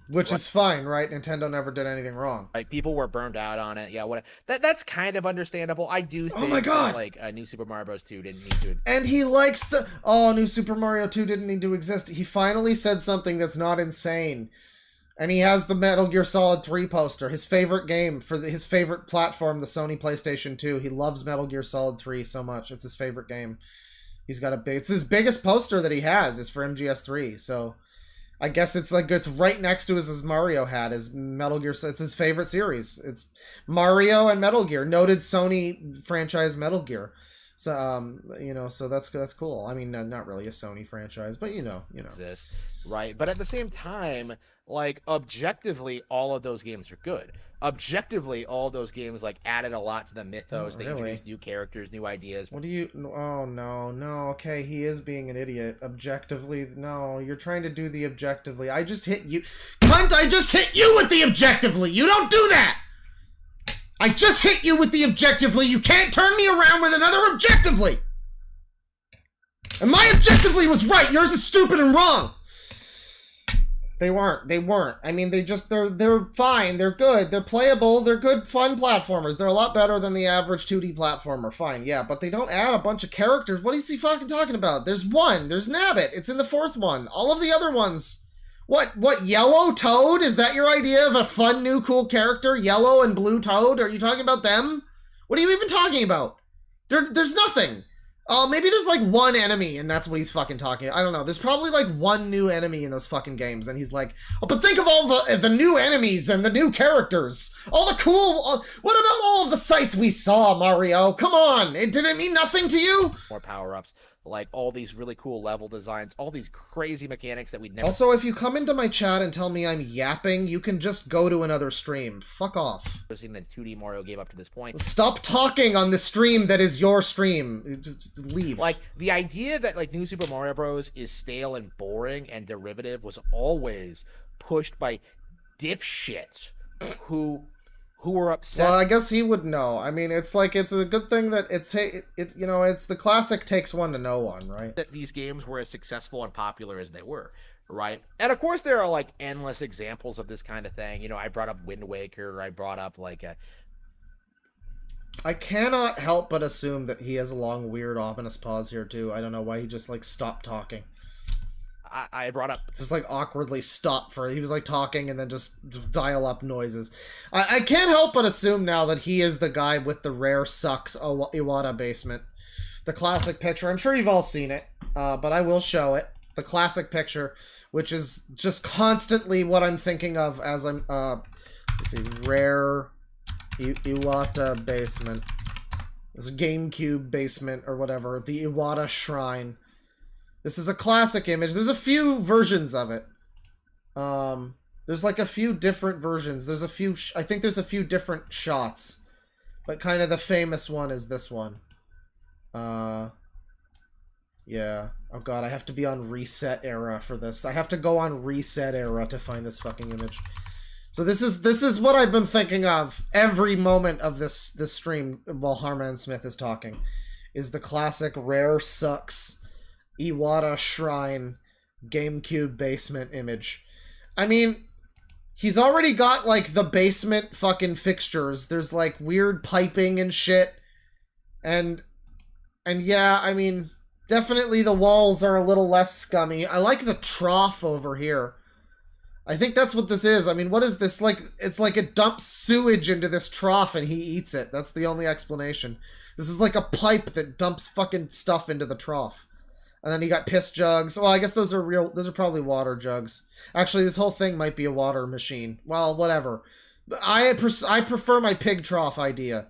Which is fine, right? Nintendo never did anything wrong. Like, people were burned out on it. Yeah, that's kind of understandable. I do think, oh my God, like, New Super Mario Bros. 2 didn't need to... And he likes New Super Mario 2 didn't need to exist. He finally said something that's not insane. And he has the Metal Gear Solid 3 poster, his favorite game for his favorite platform, the Sony PlayStation 2. He loves Metal Gear Solid 3 so much. It's his favorite game. He's got it's his biggest poster that he has is for MGS3, so... I guess it's like it's right next to his Mario hat, his Metal Gear. It's his favorite series. It's Mario and Metal Gear, noted Sony franchise Metal Gear. So so that's cool. I mean, not really a Sony franchise, but you know. Exist, right? But at the same time, like, objectively, all of those games are good. Objectively, all those games like added a lot to the mythos. They introduced new characters, new ideas. What do you... Oh, no. Okay, he is being an idiot. Objectively, no. You're trying to do the objectively. I just hit you. Cunt, I just hit you with the objectively. You don't do that. I just hit you with the objectively. You can't turn me around with another objectively. And my objectively was right. Yours is stupid and wrong. They weren't. I mean, they're fine. They're good. They're playable. They're good, fun platformers. They're a lot better than the average 2D platformer. Fine, yeah, but they don't add a bunch of characters. What is he fucking talking about? There's one. There's Nabbit. It's in the 4th one. All of the other ones What, Yellow Toad? Is that your idea of a fun, new, cool character? Yellow and Blue Toad? Are you talking about them? What are you even talking about? There's nothing. Maybe there's like one enemy and that's what he's fucking talking about. I don't know. There's probably like one new enemy in those fucking games and he's like, oh, but think of all the new enemies and the new characters. All the cool... what about all of the sights we saw, Mario? Come on! Did it mean nothing to you? More power-ups. Like, all these really cool level designs, all these crazy mechanics that we'd never... Also, if you come into my chat and tell me I'm yapping, you can just go to another stream. Fuck off. ...seen the 2D Mario game up to this point. Stop talking on the stream that is your stream. Just leave. Like, the idea that, like, New Super Mario Bros. Is stale and boring and derivative was always pushed by dipshits who were upset. Well, I guess he would know. I mean, it's like, it's a good thing that it's the classic takes one to know one, right? That these games were as successful and popular as they were, right? And of course there are like endless examples of this kind of thing. You know, I brought up Wind Waker, I brought up like I cannot help but assume that he has a long, weird, ominous pause here too. I don't know why he just like stopped talking. I brought up... Just like awkwardly stopped for... He was like talking and then just dial up noises. I can't help but assume now that he is the guy with the rare sucks Iwata basement. The classic picture. I'm sure you've all seen it, but I will show it. The classic picture, which is just constantly what I'm thinking of as I'm... let's see. Rare Iwata basement. It's a GameCube basement or whatever. The Iwata Shrine. This is a classic image. There's a few versions of it. There's like a few different versions. There's a few... I think there's a few different shots. But kind of the famous one is this one. Yeah. Oh god, I have to be on reset era for this. I have to go on reset era to find this fucking image. So this is what I've been thinking of every moment of this stream while Harman Smith is talking. Is the classic rare sucks Iwata Shrine GameCube basement image. I mean, he's already got like the basement fucking fixtures. There's like weird piping and shit. And yeah, I mean, definitely the walls are a little less scummy. I like the trough over here. I think that's what this is. I mean, what is this? Like, it's like it dumps sewage into this trough and he eats it. That's the only explanation. This is like a pipe that dumps fucking stuff into the trough. And then you got piss jugs. Well, I guess those are real. Those are probably water jugs. Actually, this whole thing might be a water machine. Well, whatever. I prefer my pig trough idea.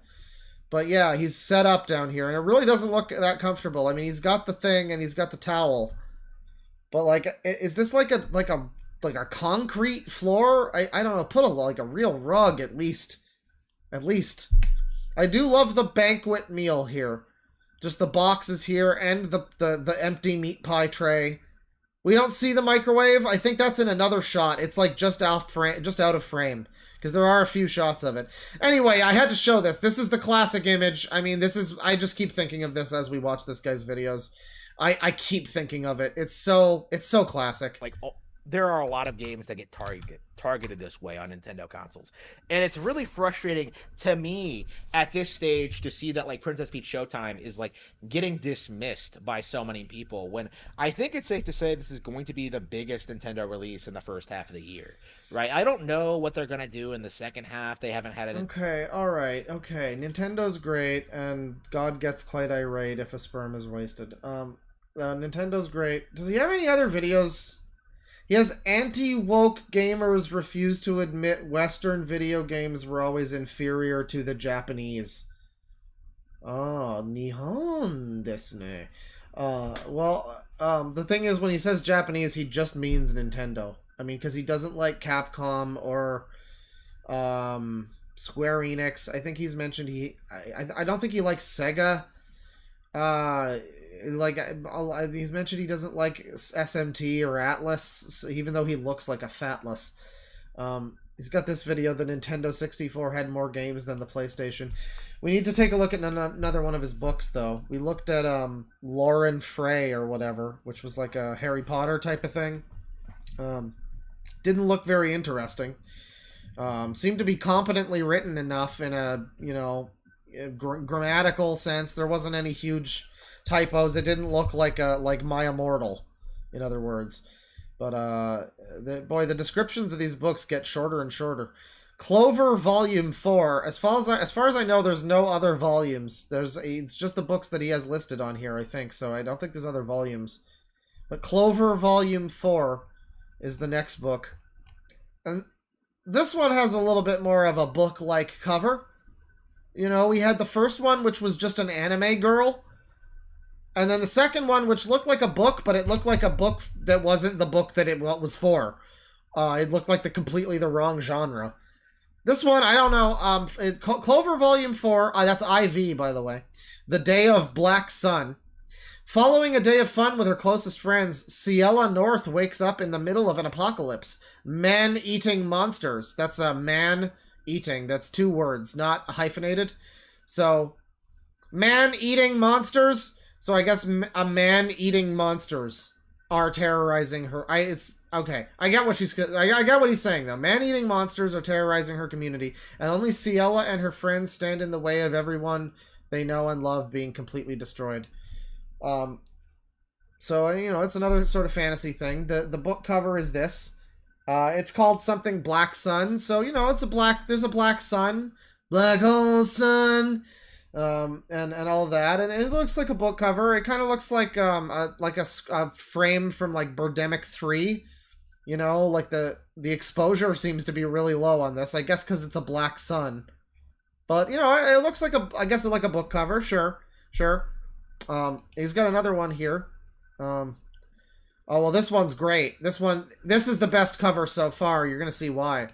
But yeah, he's set up down here, and it really doesn't look that comfortable. I mean, he's got the thing and he's got the towel. But like, is this like a concrete floor? I don't know. Put a real rug at least. At least. I do love the banquet meal here. Just the boxes here and the empty meat pie tray. We don't see the microwave. I think that's in another shot. It's like just out of frame. Because there are a few shots of it. Anyway, I had to show this. This is the classic image. I mean, I just keep thinking of this as we watch this guy's videos. I keep thinking of it. It's so classic. Like, there are a lot of games that get targeted this way on Nintendo consoles, and it's really frustrating to me at this stage to see that like Princess Peach Showtime is like getting dismissed by so many people, when I think it's safe to say this is going to be the biggest Nintendo release in the first half of the year, right? I don't know what they're gonna do in the second half. They haven't had it. Okay, all right, okay. Nintendo's great, and God gets quite irate if a sperm is wasted. Nintendo's great. Does he have any other videos? He has anti-woke gamers refuse to admit Western video games were always inferior to the Japanese. Ah, Nihon desu ne. The thing is, when he says Japanese, he just means Nintendo. I mean, because he doesn't like Capcom or Square Enix. I think he's mentioned I don't think he likes Sega. He's mentioned he doesn't like SMT or Atlas, even though he looks like a fatless. He's got this video, the Nintendo 64 had more games than the PlayStation. We need to take a look at another one of his books, though. We looked at Lauren Frey or whatever, which was like a Harry Potter type of thing. Didn't look very interesting. Seemed to be competently written enough in a, grammatical sense. There wasn't any huge typos. It didn't look like My Immortal, in other words. But the descriptions of these books get shorter and shorter. Clover Volume 4. As far as I know, there's no other volumes. It's just the books that he has listed on here, I think. So I don't think there's other volumes. But Clover Volume 4 is the next book. And this one has a little bit more of a book-like cover. You know, we had the first one, which was just an anime girl. And then the second one, which looked like a book, but it looked like a book that wasn't the book that it was for. It looked like completely the wrong genre. This one, I don't know. Clover Volume 4, that's IV, by the way. The Day of Black Sun. Following a day of fun with her closest friends, Ciela North wakes up in the middle of an apocalypse. Man-eating monsters. That's a man-eating. That's 2 words, not hyphenated. So, man-eating monsters. So I guess a man-eating monsters are terrorizing her. Okay. I get what I get what he's saying though. Man-eating monsters are terrorizing her community, and only Ciela and her friends stand in the way of everyone they know and love being completely destroyed. So you know, it's another sort of fantasy thing. The book cover is this. It's called something Black Sun. So you know, there's a black sun, black hole sun. And all that, and it looks like a book cover. It kind of looks like a frame from like Birdemic 3. You know, like the exposure seems to be really low on this. I guess because it's a black sun. But you know, it looks like I guess it's like a book cover. Sure. He's got another one here. Oh well, this one's great. This is the best cover so far. You're gonna see why.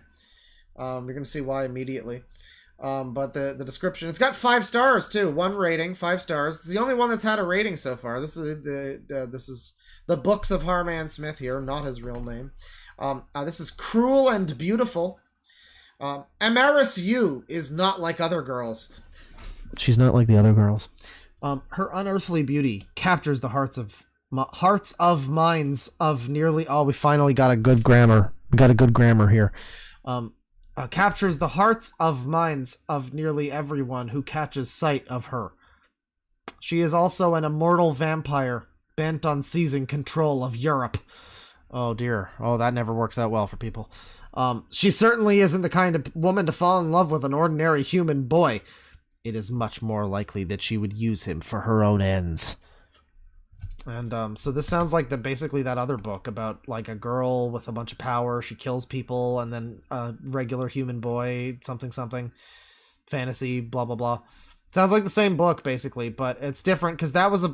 You're gonna see why immediately. But the description, it's got 5 stars too. 1 rating, 5 stars. It's the only one that's had a rating so far. This is the Books of Harman Smith here, not his real name. This is Cruel and Beautiful. Amaris Yu is not like other girls. She's not like the other girls. Her unearthly beauty captures the hearts of minds of nearly. Oh, we finally got a good grammar. We got a good grammar here. Captures the hearts of minds of nearly everyone who catches sight of her. She is also an immortal vampire bent on seizing control of Europe. Oh dear. Oh, that never works out well for people. She certainly isn't the kind of woman to fall in love with an ordinary human boy. It is much more likely that she would use him for her own ends. And so this sounds like basically that other book about like a girl with a bunch of power. She kills people, and then a regular human boy, something, fantasy, blah blah blah. Sounds like the same book basically, but it's different because that was a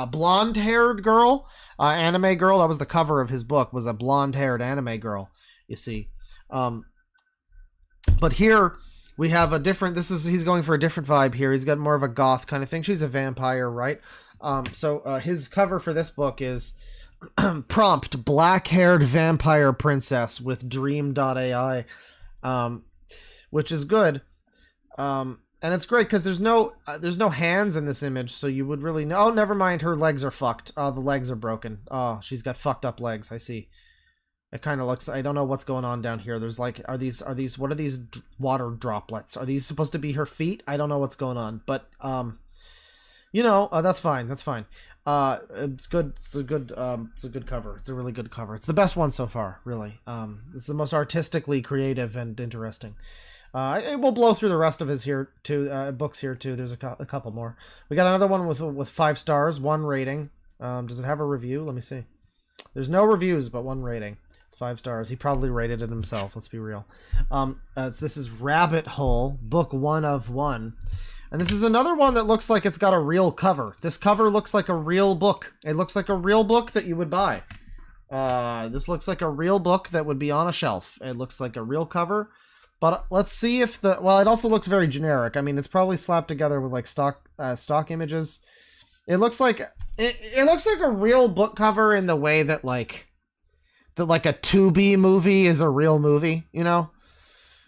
blonde-haired girl, anime girl. That was the cover of his book, was a blonde-haired anime girl. You see, but here we have a different. He's going for a different vibe here. He's got more of a goth kind of thing. She's a vampire, right? So his cover for this book is prompt black-haired vampire princess with dream.ai, which is good. And it's great because there's no hands in this image, so you would really know. Oh, never mind, her legs are fucked. The legs are broken. Oh, she's got fucked up legs. I see. It kind of looks. I don't know what's going on down here. There's like, are these? What are these water droplets? Are these supposed to be her feet? I don't know what's going on, but you know, that's fine. That's fine. It's good. It's a good cover. It's a really good cover. It's the best one so far, really. It's the most artistically creative and interesting. It will blow through the rest of his books here too. There's a couple more. We got another one with 5 stars, 1 rating. Does it have a review? Let me see. There's no reviews, but 1 rating. It's 5 stars. He probably rated it himself. Let's be real. This is Rabbit Hole, book 1 of 1. And this is another one that looks like it's got a real cover. This cover looks like a real book. It looks like a real book that you would buy. This looks like a real book that would be on a shelf. It looks like a real cover. But let's see if it also looks very generic. I mean, it's probably slapped together with like stock images. It looks like it looks like a real book cover in the way that like a Tubi movie is a real movie, you know?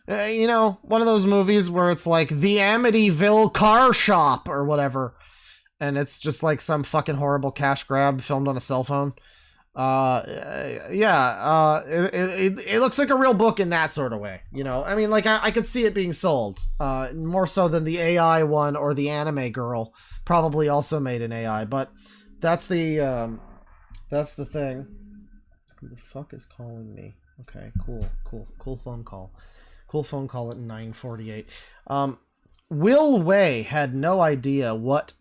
One of those movies where it's like the Amityville car shop or whatever, and it's just like some fucking horrible cash grab filmed on a cell phone. It looks like a real book in that sort of way, you know? I mean, like, I could see it being sold, more so than the AI one or the anime girl, probably also made in AI, but that's the That's the thing. Who the fuck is calling me? Okay, cool phone call. Cool phone call at 9:48. Will Wei had no idea what...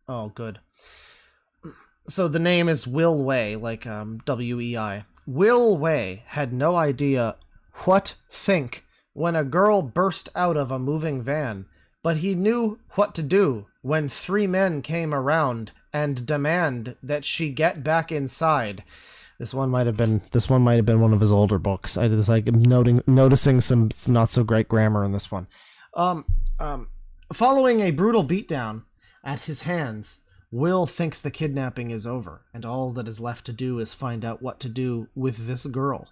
Oh, good. So the name is Will Wei, like W-E-I. Will Wei had no idea what think when a girl burst out of a moving van, but he knew what to do when 3 men came around and demand that she get back inside. This one might have been one of his older books. I was like noticing some not so great grammar in this one. Following a brutal beatdown at his hands, Will thinks the kidnapping is over, and all that is left to do is find out what to do with this girl.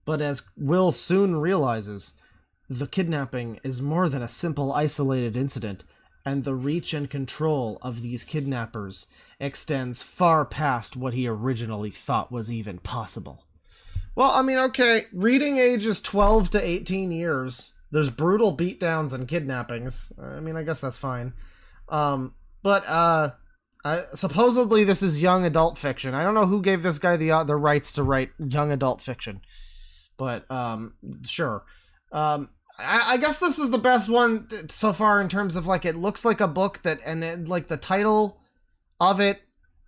But as Will soon realizes, the kidnapping is more than a simple isolated incident, and the reach and control of these kidnappers extends far past what he originally thought was even possible. Well, I mean, okay, reading age is 12 to 18 years. There's brutal beatdowns and kidnappings. I mean, I guess that's fine. Supposedly this is young adult fiction. I don't know who gave this guy the rights to write young adult fiction, but sure. I guess this is the best one so far in terms of, like, it looks like a book that, and it, like, the title of it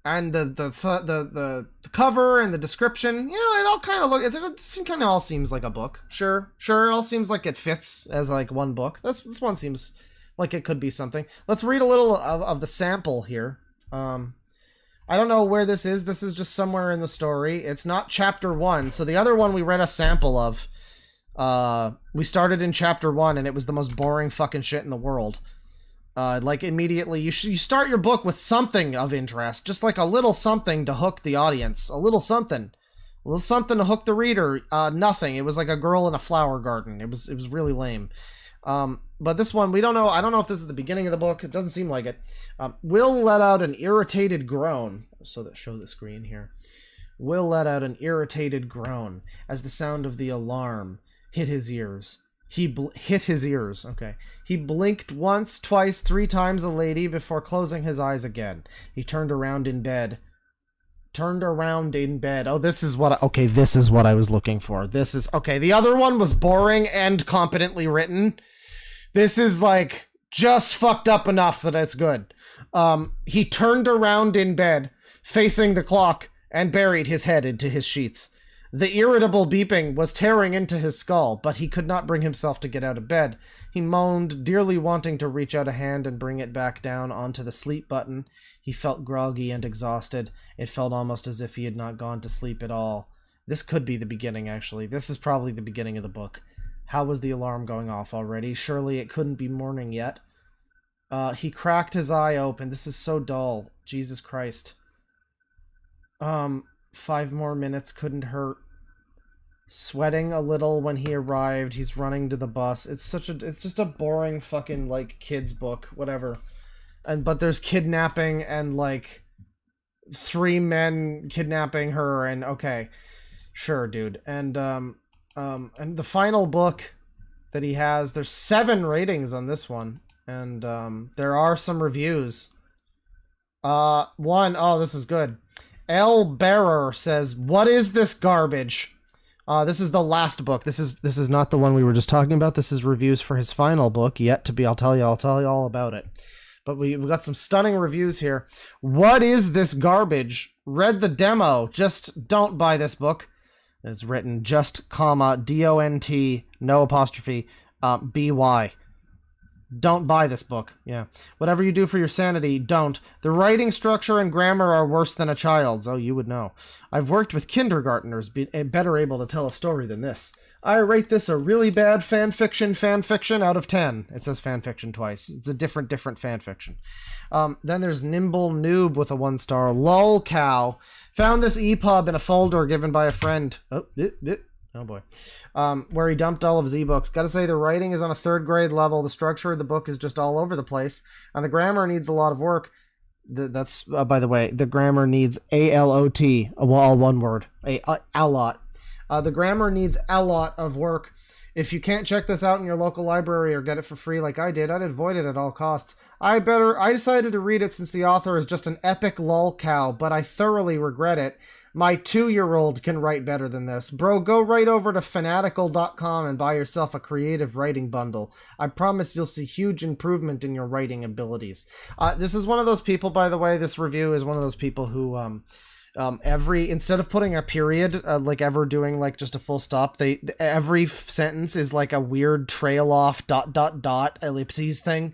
and the cover and the description, you know, it all kind of it kind of all seems like a book. Sure, it all seems like it fits as, like, one book. This one seems like it could be something. Let's read a little of the sample here. I don't know where this is. This is just somewhere in the story. It's not chapter 1. So the other one we read a sample of. We started in chapter 1 and it was the most boring fucking shit in the world. Like, immediately, you start your book with something of interest, just like a little something to hook the audience, a little something to hook the reader. Nothing. It was like a girl in a flower garden. It was really lame. But this one, we don't know. I don't know if this is the beginning of the book. It doesn't seem like it. Will let out an irritated groan. Show the screen here. Will let out an irritated groan as the sound of the alarm hit his ears. Hit his ears. Okay. He blinked once, twice, 3 times a lady before closing his eyes again. He turned around in bed. Oh, this is what I was looking for. The other one was boring and competently written. This is, like, just fucked up enough that it's good. He turned around in bed, facing the clock, and buried his head into his sheets. The irritable beeping was tearing into his skull, but he could not bring himself to get out of bed. He moaned, dearly wanting to reach out a hand and bring it back down onto the sleep button. He felt groggy and exhausted. It felt almost as if he had not gone to sleep at all. This could be the beginning, actually. This is probably the beginning of the book. How was the alarm going off already? Surely it couldn't be morning yet. He cracked his eye open. This is so dull. Jesus Christ. 5 more minutes couldn't hurt. Sweating a little when he arrived. He's running to the bus. It's just a boring fucking, like, kids book. Whatever. But there's kidnapping and, like, 3 men kidnapping her, and okay. Sure, dude. And the final book that he has, there's 7 ratings on this one. And there are some reviews. This is good. L. Bearer says, "What is this garbage?" This is the last book. This is not the one we were just talking about. This is reviews for his final book, yet to be. I'll tell you all about it. But we've got some stunning reviews here. What is this garbage? Read the demo. Just don't buy this book. It's written just, DONT, no apostrophe, BY. Don't buy this book. Yeah. Whatever you do for your sanity, don't. The writing structure and grammar are worse than a child's. Oh, you would know. I've worked with kindergartners, better able to tell a story than this. I rate this a really bad fanfiction out of 10. It says fanfiction twice. It's a different fanfiction. Then there's Nimble Noob with a 1 star. Lol Cow. Found this EPUB in a folder given by a friend. Oh boy. Where he dumped all of his ebooks. Gotta say, the writing is on a 3rd grade level. The structure of the book is just all over the place. And the grammar needs a lot of work. That's, by the way, the grammar needs A-L-O-T. All one word. A lot. The grammar needs a lot of work. If you can't check this out in your local library or get it for free like I did, I'd avoid it at all costs. I decided to read it since the author is just an epic lol cow, but I thoroughly regret it. My 2-year-old can write better than this. Bro, go right over to fanatical.com and buy yourself a creative writing bundle. I promise you'll see huge improvement in your writing abilities. This is one of those people, by the way, this review is one of those people who, instead of putting a period, like ever doing like just a full stop, every sentence is like a weird trail off ... ellipses thing.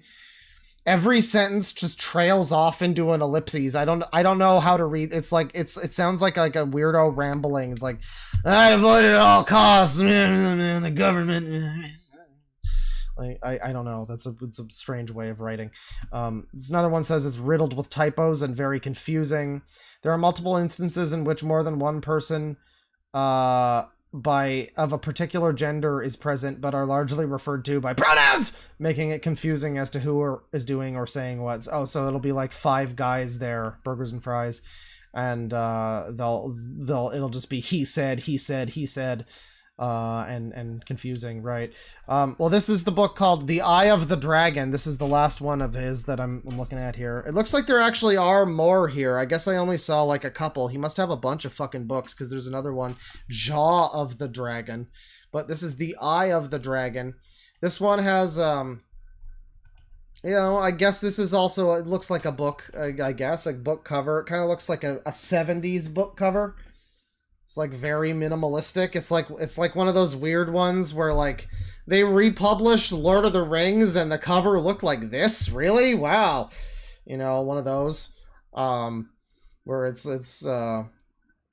Every sentence just trails off into an ellipses. I don't know how to read. It's like it sounds like a weirdo rambling. It's like, I avoid it at all costs. The government. Like, I don't know. It's a strange way of writing. This another one says it's riddled with typos and very confusing. There are multiple instances in which more than one person of a particular gender is present, but are largely referred to by pronouns, making it confusing as to who is doing or saying what. Oh, so it'll be like 5 guys there, burgers and fries, and it'll just be he said, and confusing, right? Well, this is the book called The Eye of the Dragon. This is the last one of his that I'm looking at here. It looks like there actually are more here. I guess I only saw like a couple. He must have a bunch of fucking books, because there's another one, Jaw of the Dragon. But this is The Eye of the Dragon. This one has, I guess this is also, it looks like a book, I guess, a book cover. It kind of looks like a 70s book cover. It's like very minimalistic. It's like one of those weird ones where like they republished Lord of the Rings and the cover looked like this. Really? Wow. One of those where it's I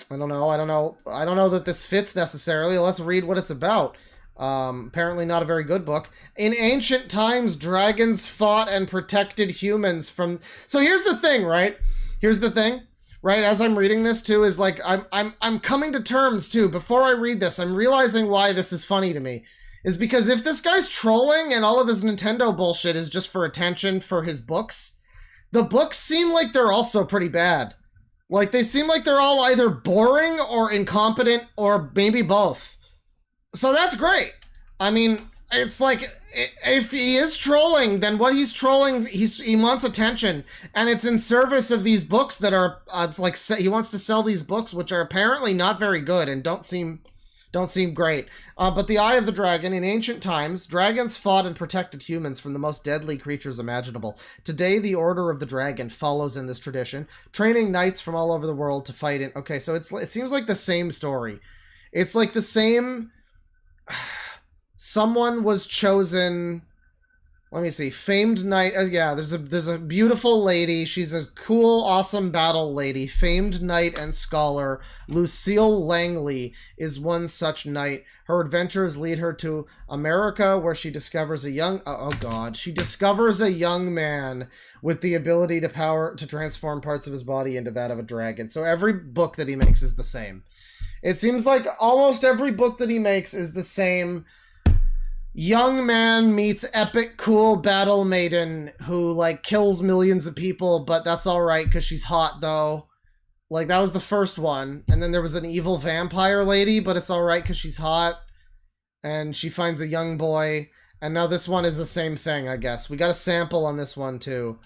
don't know that this fits necessarily. Let's read what it's about. Apparently not a very good book. In ancient times, dragons fought and protected humans from... So here's the thing, right? Right, as I'm reading this too, is like I'm coming to terms too. Before I read this, I'm realizing why this is funny to me. Is because if this guy's trolling and all of his Nintendo bullshit is just for attention for his books, the books seem like they're also pretty bad. Like they seem like they're all either boring or incompetent or maybe both. So that's great. I mean, it's like, if he is trolling, then what he's trolling, he wants attention, and it's in service of these books that are, it's like he wants to sell these books which are apparently not very good and don't seem great. But The Eye of the Dragon. In ancient times, dragons fought and protected humans from the most deadly creatures imaginable. Today, the Order of the Dragon follows in this tradition, training knights from all over the world to fight in... Okay, so it seems like the same story. It's like the same... Someone was chosen... Let me see. Famed knight... yeah, there's a beautiful lady. She's a cool, awesome battle lady. Famed knight and scholar Lucille Langley is one such knight. Her adventures lead her to America, where she discovers a young... She discovers a young man with the ability to transform parts of his body into that of a dragon. So every book that he makes is the same. It seems like almost every book that he makes is the same... Young man meets epic cool battle maiden who like kills millions of people, but that's all right because she's hot though. Like that was the first one, and then there was an evil vampire lady, but it's all right because she's hot, and she finds a young boy, and now this one is the same thing. I guess we got a sample on this one too.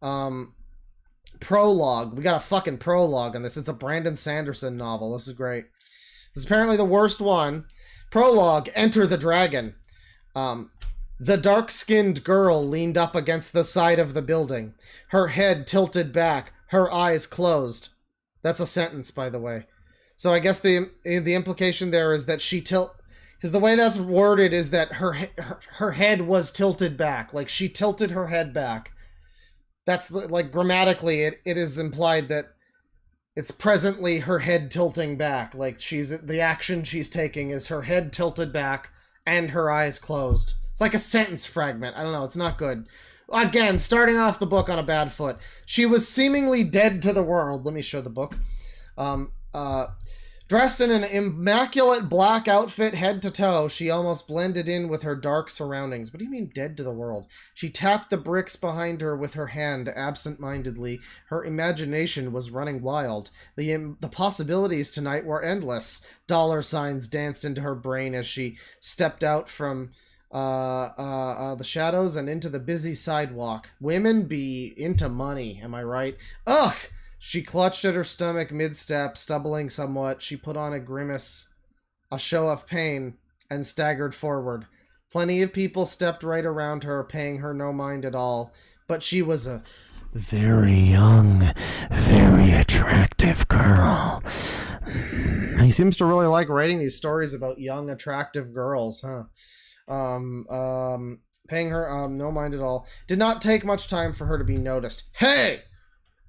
Prologue. We got a fucking prologue on this. It's a Brandon Sanderson novel. This is great. This is apparently the worst one. Prologue. Enter the Dragon. The dark-skinned girl leaned up against the side of the building, her head tilted back, her eyes closed. That's a sentence, by the way. So I guess the implication there is that because the way that's worded is that her head was tilted back, like she tilted her head back. That's like grammatically it is implied that it's presently her head tilting back, like the action she's taking is her head tilted back and her eyes closed. It's like a sentence fragment. I don't know. It's not good. Again, starting off the book on a bad foot. She was seemingly dead to the world. Let me show the book. Dressed in an immaculate black outfit head to toe, she almost blended in with her dark surroundings. What do you mean dead to the world? She tapped the bricks behind her with her hand absent-mindedly. Her imagination was running wild. The possibilities tonight were endless. Dollar signs danced into her brain as she stepped out from the shadows and into the busy sidewalk. Women be into money, am I right? Ugh! She clutched at her stomach mid-step, stumbling somewhat. She put on a grimace, a show of pain, and staggered forward. Plenty of people stepped right around her, paying her no mind at all. But she was a very young, very attractive girl. He seems to really like writing these stories about young, attractive girls, huh? Paying her no mind at all. Did not take much time for her to be noticed. Hey!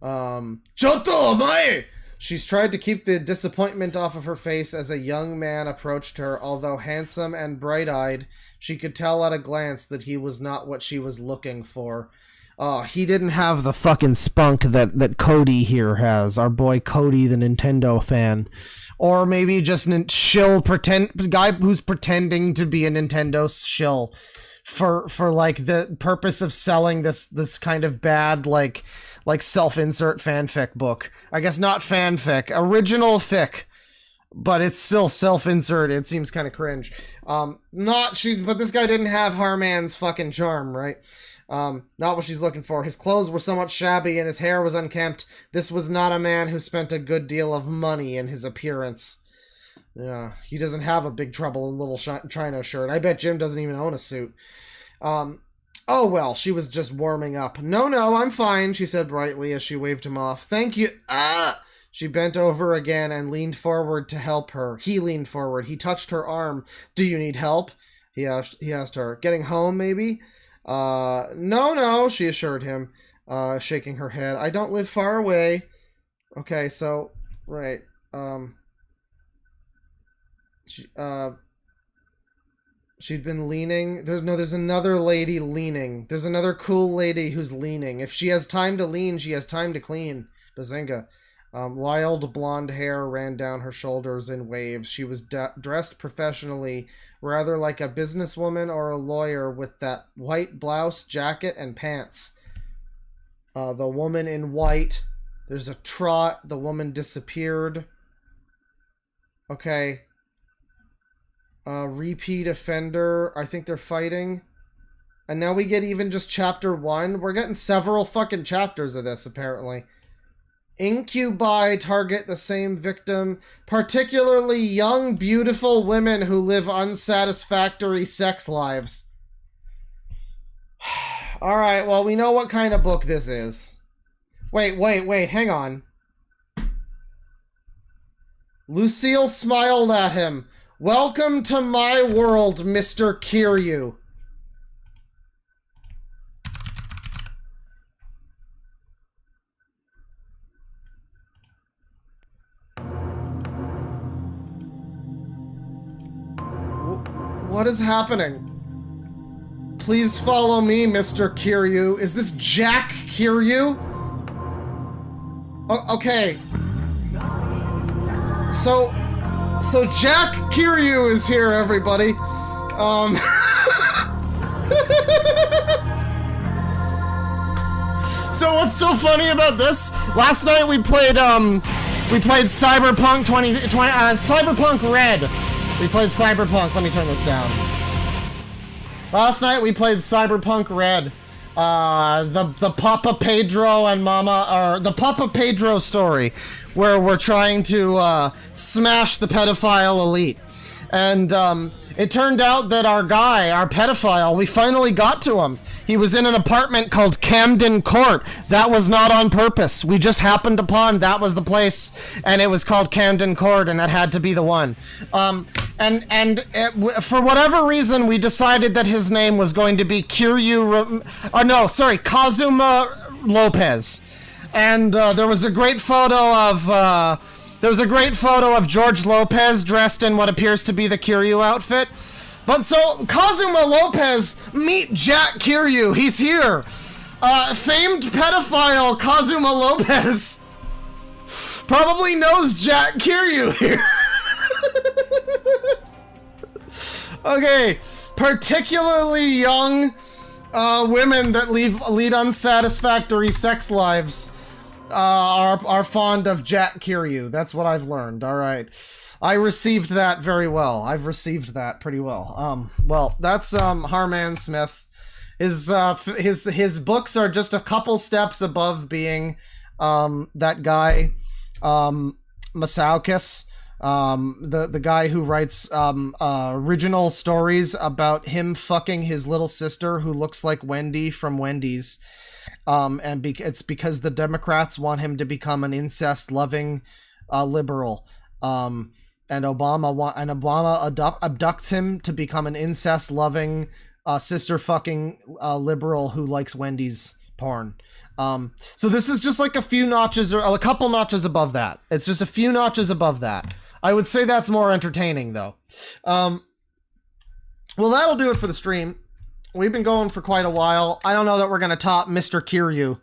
Chotto, omae! She's tried to keep the disappointment off of her face as a young man approached her. Although handsome and bright-eyed, she could tell at a glance that he was not what she was looking for. He didn't have the fucking spunk that Cody here has. Our boy Cody, the Nintendo fan. Or maybe just guy who's pretending to be a Nintendo shill for like the purpose of selling this kind of bad like self-insert fanfic book. I guess not fanfic, original fic, but it's still self-insert. It seems kind of cringe. But this guy didn't have Harman's fucking charm, right? Not what she's looking for. His clothes were somewhat shabby and his hair was unkempt. This was not a man who spent a good deal of money in his appearance. Yeah, he doesn't have a Big Trouble in Little China shirt. I bet Jim doesn't even own a suit. Oh well, she was just warming up. No, I'm fine, she said brightly as she waved him off. Thank you. She bent over again and leaned forward to help her. He leaned forward. He touched her arm. Do you need help? He asked her. Getting home, maybe? No, she assured him, shaking her head. I don't live far away. Okay, so, right, she'd been leaning. There's another lady leaning. There's another cool lady who's leaning. If she has time to lean, she has time to clean. Bazinga. Wild blonde hair ran down her shoulders in waves. She was dressed professionally, rather like a businesswoman or a lawyer, with that white blouse, jacket, and pants. The woman in white. There's a trot. The woman disappeared. Okay. Repeat offender. I think they're fighting. And now we get even just chapter 1. We're getting several fucking chapters of this, apparently. Incubi target the same victim, particularly young, beautiful women who live unsatisfactory sex lives. Alright, well, we know what kind of book this is. Wait, hang on. Lucille smiled at him. Welcome to my world, Mr. Kiryu. What is happening? Please follow me, Mr. Kiryu. Is this Jack Kiryu? Okay. So Jack Kiryu is here, everybody. So what's so funny about this? Last night we played Cyberpunk Cyberpunk Red. We played Cyberpunk. Let me turn this down. Last night we played Cyberpunk Red. The Papa Pedro and Mama, or the Papa Pedro story, where we're trying to smash the pedophile elite. And it turned out that our pedophile, we finally got to him. He was in an apartment called Camden Court. That was not on purpose. We just happened upon that was the place, and it was called Camden Court, and that had to be the one. For whatever reason, we decided that his name was going to be Kazuma Lopez. And there was a great photo of George Lopez dressed in what appears to be the Kiryu outfit. But so, Kazuma Lopez, meet Jack Kiryu. He's here. Famed pedophile Kazuma Lopez probably knows Jack Kiryu here. Okay, particularly young women that lead unsatisfactory sex lives are fond of Jack Kiryu. That's what I've learned. All right. I received that very well. I've received that pretty well. Well, that's Harman Smith. His books are just a couple steps above being that guy, Masaukis, the guy who writes original stories about him fucking his little sister who looks like Wendy from Wendy's. It's because the Democrats want him to become an incest-loving liberal. And Obama abducts him to become an incest-loving sister-fucking liberal who likes Wendy's porn. So this is just like a few notches or a couple notches above that. It's just a few notches above that. I would say that's more entertaining though. Well, that'll do it for the stream. We've been going for quite a while. I don't know that we're going to top Mr. Kiryu